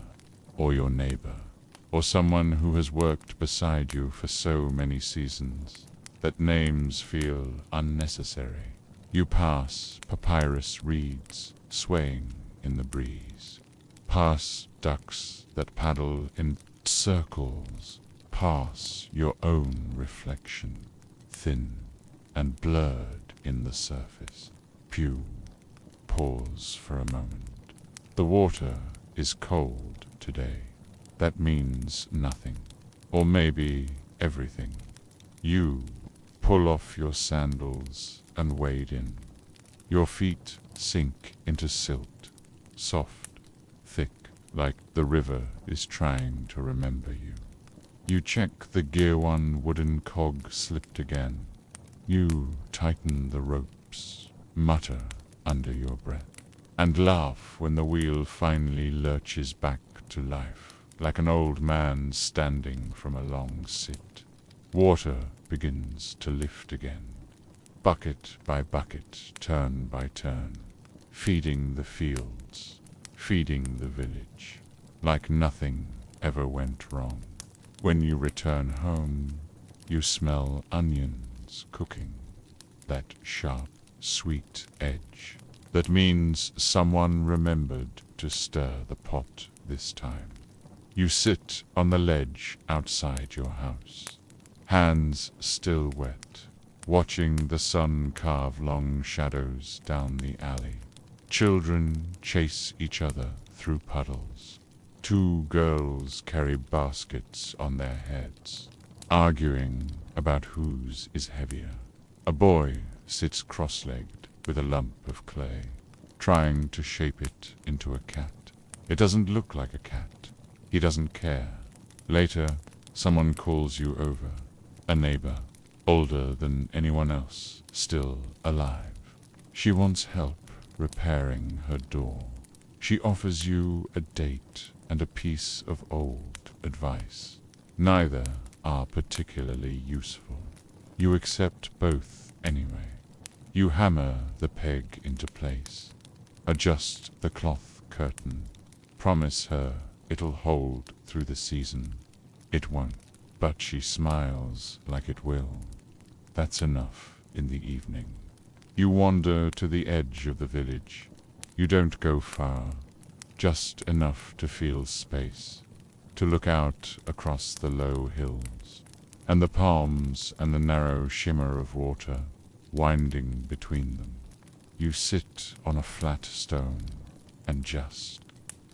or your neighbor, or someone who has worked beside you for so many seasons that names feel unnecessary. You pass papyrus reeds swaying in the breeze, pass ducks that paddle in circles, pass your own reflection, thin and blurred in the surface. Pew. Pause for a moment. The water is cold today. That means nothing, or maybe everything. You pull off your sandals and wade in. Your feet sink into silt, soft, thick, like the river is trying to remember you. You check the Gear 1 wooden cog slipped again. You tighten the ropes, mutter under your breath, and laugh when the wheel finally lurches back to life, like an old man standing from a long sit. Water begins to lift again, bucket by bucket, turn by turn, feeding the fields, feeding the village, like nothing ever went wrong. When you return home, you smell onions cooking, that sharp, sweet edge. That means someone remembered to stir the pot this time. You sit on the ledge outside your house, hands still wet, watching the sun carve long shadows down the alley. Children chase each other through puddles. Two girls carry baskets on their heads, arguing about whose is heavier. A boy sits cross-legged with a lump of clay, trying to shape it into a cat. It doesn't look like a cat. He doesn't care. Later, someone calls you over. A neighbor, older than anyone else, still alive. She wants help repairing her door. She offers you a date and a piece of old advice. Neither are particularly useful. You accept both anyway. You hammer the peg into place, adjust the cloth curtain, promise her it'll hold through the season. It won't, but she smiles like it will. That's enough in the evening. You wander to the edge of the village. You don't go far, just enough to feel space, to look out across the low hills, and the palms and the narrow shimmer of water winding between them. You sit on a flat stone and just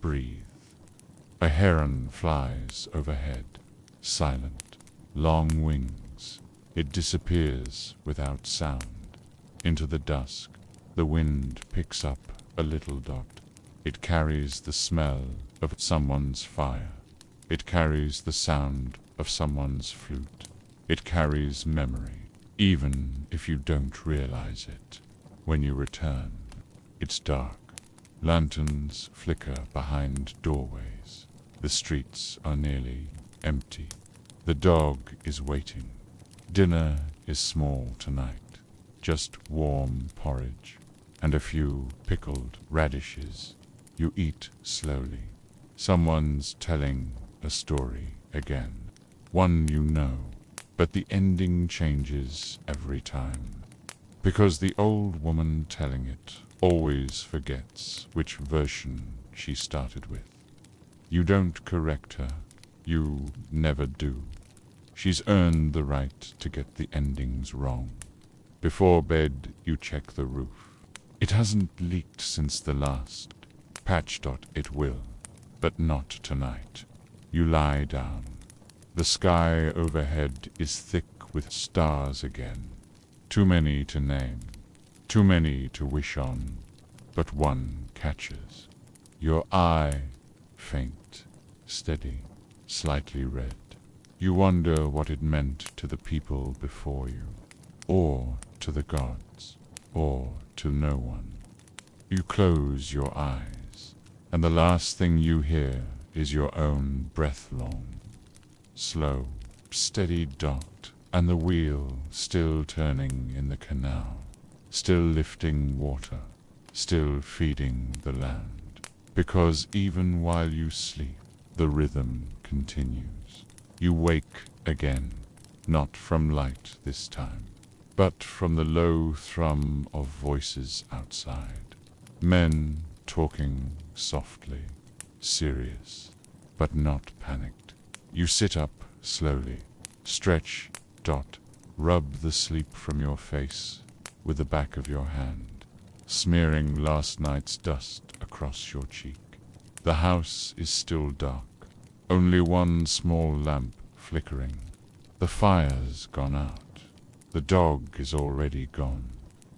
breathe. A heron flies overhead, silent, long wings. It disappears without sound. Into the dusk, the wind picks up a little dot. It carries the smell of someone's fire. It carries the sound of someone's flute. It carries memory, even if you don't realize it. When you return, it's dark. Lanterns flicker behind doorways. The streets are nearly empty. The dog is waiting. Dinner is small tonight. Just warm porridge and a few pickled radishes. You eat slowly. Someone's telling a story again. One you know, but the ending changes every time. Because the old woman telling it always forgets which version she started with. You don't correct her. You never do. She's earned the right to get the endings wrong. Before bed, you check the roof. It hasn't leaked since the last patch. It will, but not tonight. You lie down. The sky overhead is thick with stars again. Too many to name, too many to wish on, but one catches. Your eye, faint, steady, slightly red. You wonder what it meant to the people before you, or to the gods, or to no one. You close your eyes, and the last thing you hear is your own breath long, slow, steady dot, and the wheel still turning in the canal, still lifting water, still feeding the land. Because even while you sleep, the rhythm continues. You wake again, not from light this time, but from the low thrum of voices outside. Men talking softly, serious, but not panicked. You sit up slowly, stretch, rub the sleep from your face with the back of your hand, smearing last night's dust across your cheek. The house is still dark, only one small lamp flickering. The fire's gone out. The dog is already gone,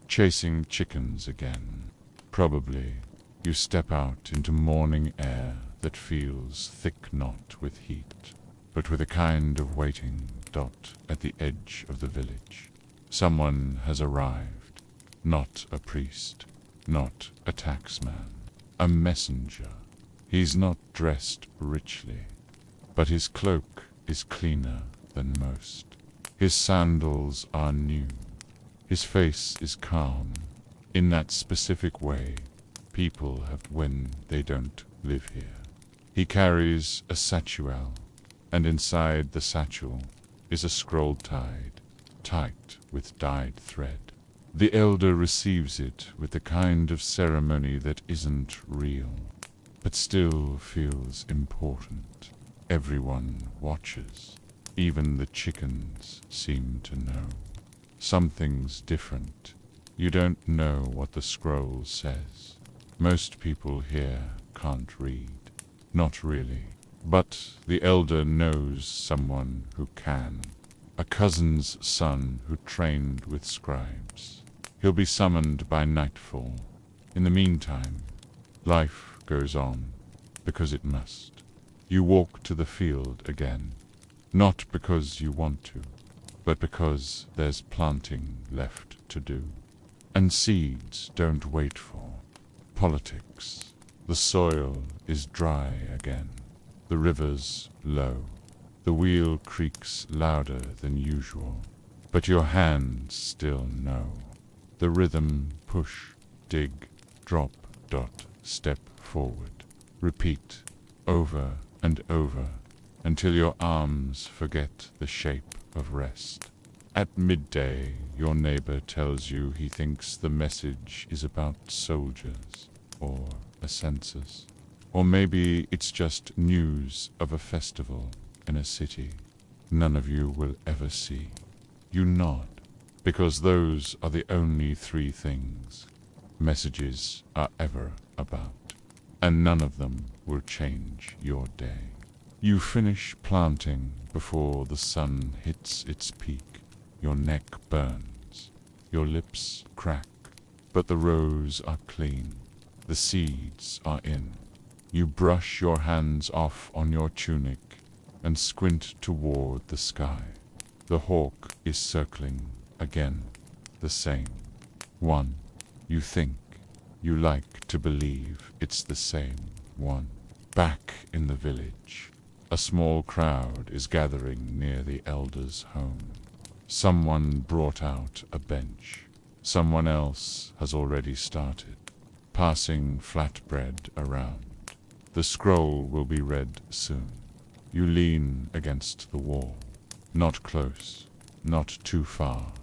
chasing chickens again. Probably you step out into morning air that feels thick not with heat, but with a kind of waiting at the edge of the village. Someone has arrived, not a priest, not a taxman, a messenger. He's not dressed richly, but his cloak is cleaner than most. His sandals are new. His face is calm, in that specific way people have when they don't live here. He carries a satchel, and inside the satchel is a scroll tight with dyed thread. The elder receives it with the kind of ceremony that isn't real, but still feels important. Everyone watches. Even the chickens seem to know. Something's different. You don't know what the scroll says. Most people here can't read. Not really. But the elder knows someone who can. A cousin's son who trained with scribes. He'll be summoned by nightfall. In the meantime, life goes on, because it must. You walk to the field again, not because you want to, but because there's planting left to do. And seeds don't wait for politics. The soil is dry again. The river's low. The wheel creaks louder than usual, but your hands still know. The rhythm push, dig, drop, step forward. Repeat, over and over, until your arms forget the shape of rest. At midday, your neighbor tells you he thinks the message is about soldiers, or a census. Or maybe it's just news of a festival in a city none of you will ever see. You nod, because those are the only three things messages are ever about, and none of them will change your day. You finish planting before the sun hits its peak. Your neck burns, your lips crack, but the rows are clean, the seeds are in. You brush your hands off on your tunic and squint toward the sky. The hawk is circling again, the same one. You think, you like to believe it's the same one. Back in the village, a small crowd is gathering near the elder's home. Someone brought out a bench. Someone else has already started, passing flatbread around. The scroll will be read soon. You lean against the wall, not close, not too far,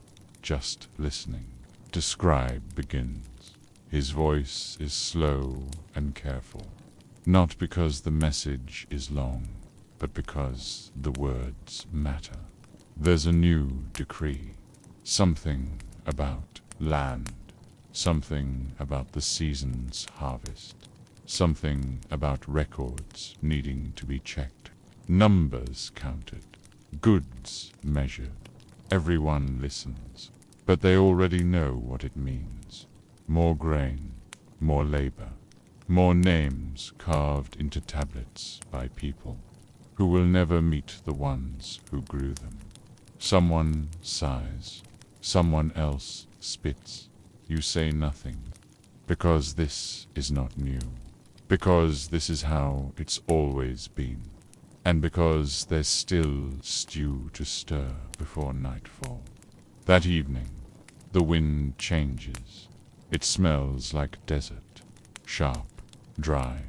just listening. describe begins. His voice is slow and careful, not because the message is long, but because the words matter. There's a new decree, something about land, something about the season's harvest, something about records needing to be checked, numbers counted, goods measured. Everyone listens, but they already know what it means. More grain, more labor, more names carved into tablets by people who will never meet the ones who grew them. Someone sighs, someone else spits. You say nothing, because this is not new, because this is how it's always been, and because there's still stew to stir before nightfall. That evening, the wind changes. It smells like desert, sharp, dry,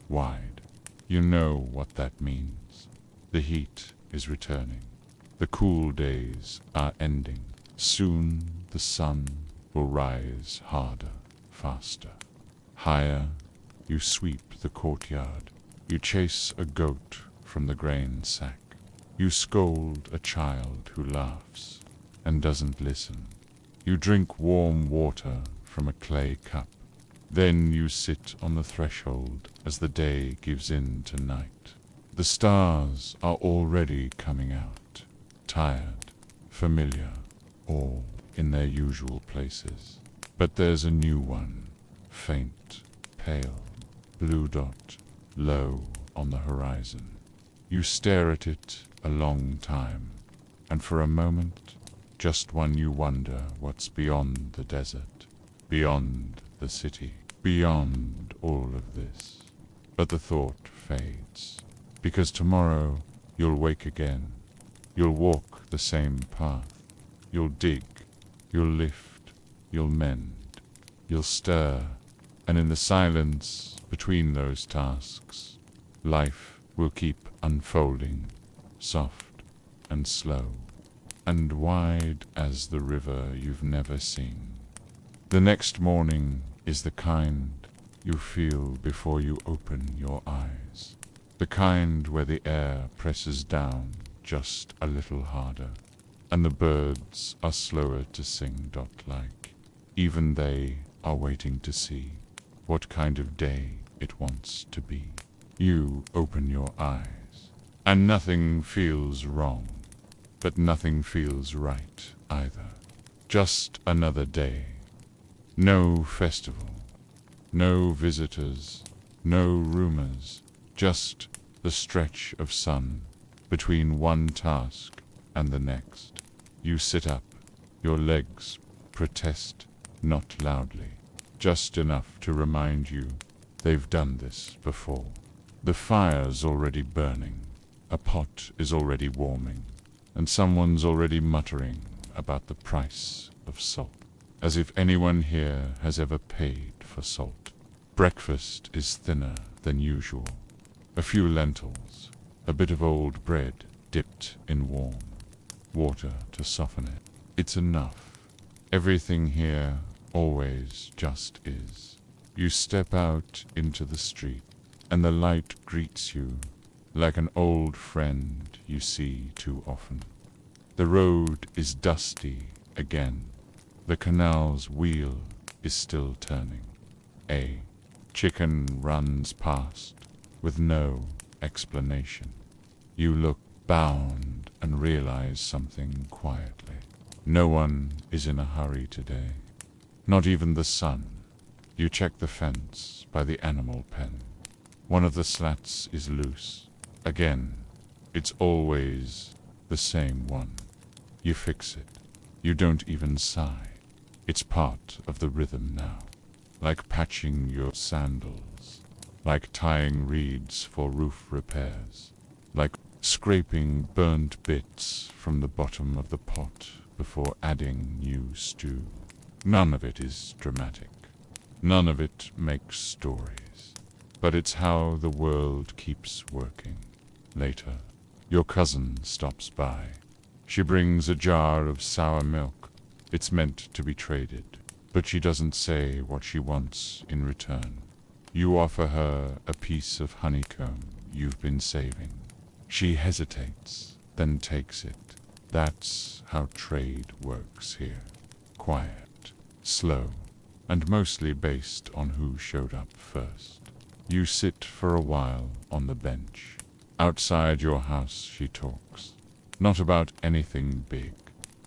wide. You know what that means. The heat is returning. The cool days are ending. Soon the sun will rise harder, faster. Higher, you sweep the courtyard. You chase a goat from the grain sack. You scold a child who laughs and doesn't listen. You drink warm water from a clay cup. Then you sit on the threshold as the day gives in to night. The stars are already coming out, tired, familiar, all in their usual places. But there's a new one, faint, pale, blue dot, low on the horizon. You stare at it a long time, and for a moment, just one, you wonder what's beyond the desert, beyond the city, beyond all of this. But the thought fades, because tomorrow you'll wake again. You'll walk the same path. You'll dig, you'll lift, you'll mend, you'll stir, and in the silence between those tasks, life will keep unfolding, soft and slow, and wide as the river you've never seen. The next morning is the kind you feel before you open your eyes, the kind where the air presses down just a little harder, and the birds are slower to sing dot-like. Even they are waiting to see what kind of day it wants to be. You open your eyes, and nothing feels wrong, but nothing feels right either. Just another day. No festival, no visitors, no rumors, just the stretch of sun between one task and the next. You sit up, your legs protest, not loudly, just enough to remind you they've done this before. The fire's already burning, a pot is already warming, and someone's already muttering about the price of salt, as if anyone here has ever paid for salt. Breakfast is thinner than usual. A few lentils, a bit of old bread dipped in warm water to soften it. It's enough. Everything here always just is. You step out into the street, and the light greets you like an old friend you see too often. The road is dusty again. The canal's wheel is still turning. A chicken runs past with no explanation. You look bound and realize something quietly. No one is in a hurry today, not even the sun. You check the fence by the animal pen. One of the slats is loose. Again, it's always the same one. You fix it. You don't even sigh. It's part of the rhythm now, like patching your sandals, like tying reeds for roof repairs, like scraping burnt bits from the bottom of the pot before adding new stew. None of it is dramatic. None of it makes stories. But it's how the world keeps working. Later, your cousin stops by. She brings a jar of sour milk. It's meant to be traded. but she doesn't say what she wants in return. You offer her a piece of honeycomb you've been saving. She hesitates, then takes it. That's how trade works here. Quiet, slow, and mostly based on who showed up first. You sit for a while on the bench. Outside your house she talks. Not about anything big.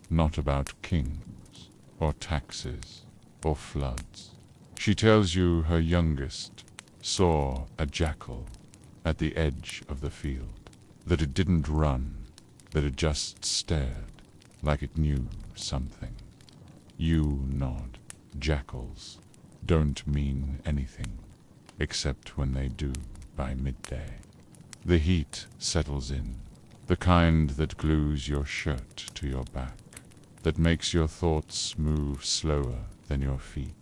Not about kings, or taxes, or floods. She tells you her youngest saw a jackal at the edge of the field. That it didn't run, that it just stared, like it knew something. You nod. Jackals don't mean anything, except when they do by midday. The heat settles in, the kind that glues your shirt to your back, that makes your thoughts move slower than your feet.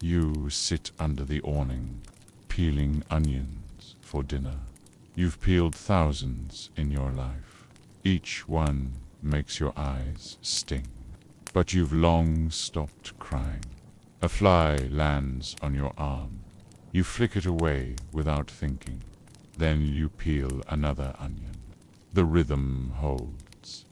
You sit under the awning, peeling onions for dinner. You've peeled thousands in your life. Each one makes your eyes sting. But you've long stopped crying. A fly lands on your arm. You flick it away without thinking. Then you peel another onion. The rhythm holds.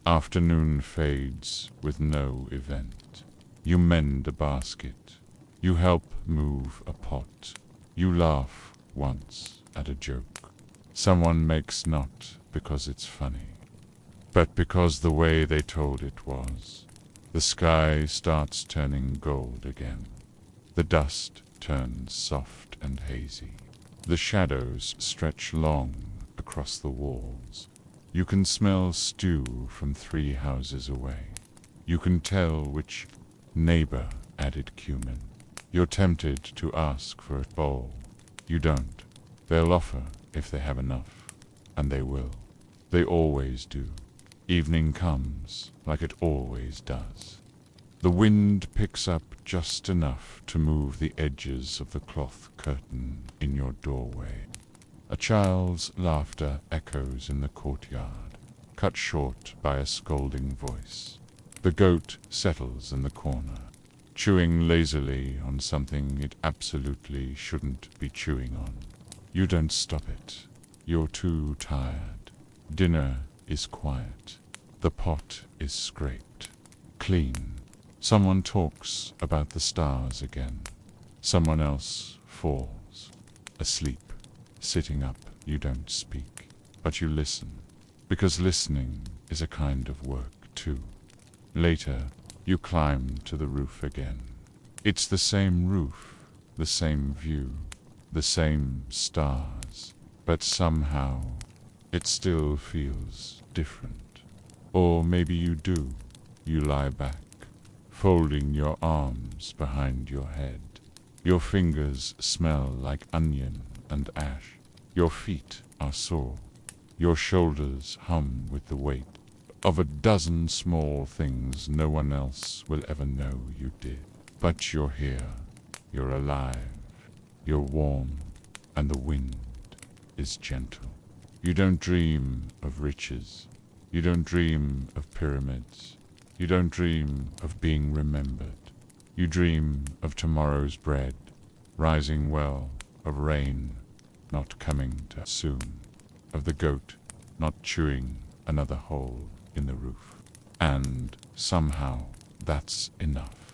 Afternoon fades with no event. You mend a basket. You help move a pot. You laugh once at a joke. Someone makes not because it's funny, but because the way they told it was. The sky starts turning gold again. The dust turns soft and hazy. The shadows stretch long across the walls. You can smell stew from 3 houses away. You can tell which neighbor added cumin. You're tempted to ask for a bowl. You don't. They'll offer if they have enough, and they will. They always do. Evening comes like it always does. The wind picks up just enough to move the edges of the cloth curtain in your doorway. A child's laughter echoes in the courtyard, cut short by a scolding voice. The goat settles in the corner, chewing lazily on something it absolutely shouldn't be chewing on. You don't stop it. You're too tired. Dinner is quiet. The pot is scraped. Clean. Someone talks about the stars again. Someone else falls. Asleep. Sitting up, you don't speak. But you listen. Because listening is a kind of work, too. Later, you climb to the roof again. It's the same roof, the same view, the same stars. But somehow, it still feels different. Or maybe you do. You lie back, folding your arms behind your head. Your fingers smell like onion and ash. Your feet are sore. Your shoulders hum with the weight of a dozen small things no one else will ever know you did. But you're here. You're alive. You're warm. And the wind is gentle. You don't dream of riches. You don't dream of pyramids. You don't dream of being remembered. You dream of tomorrow's bread, rising well, of rain not coming too soon, of the goat not chewing another hole in the roof. And somehow that's enough.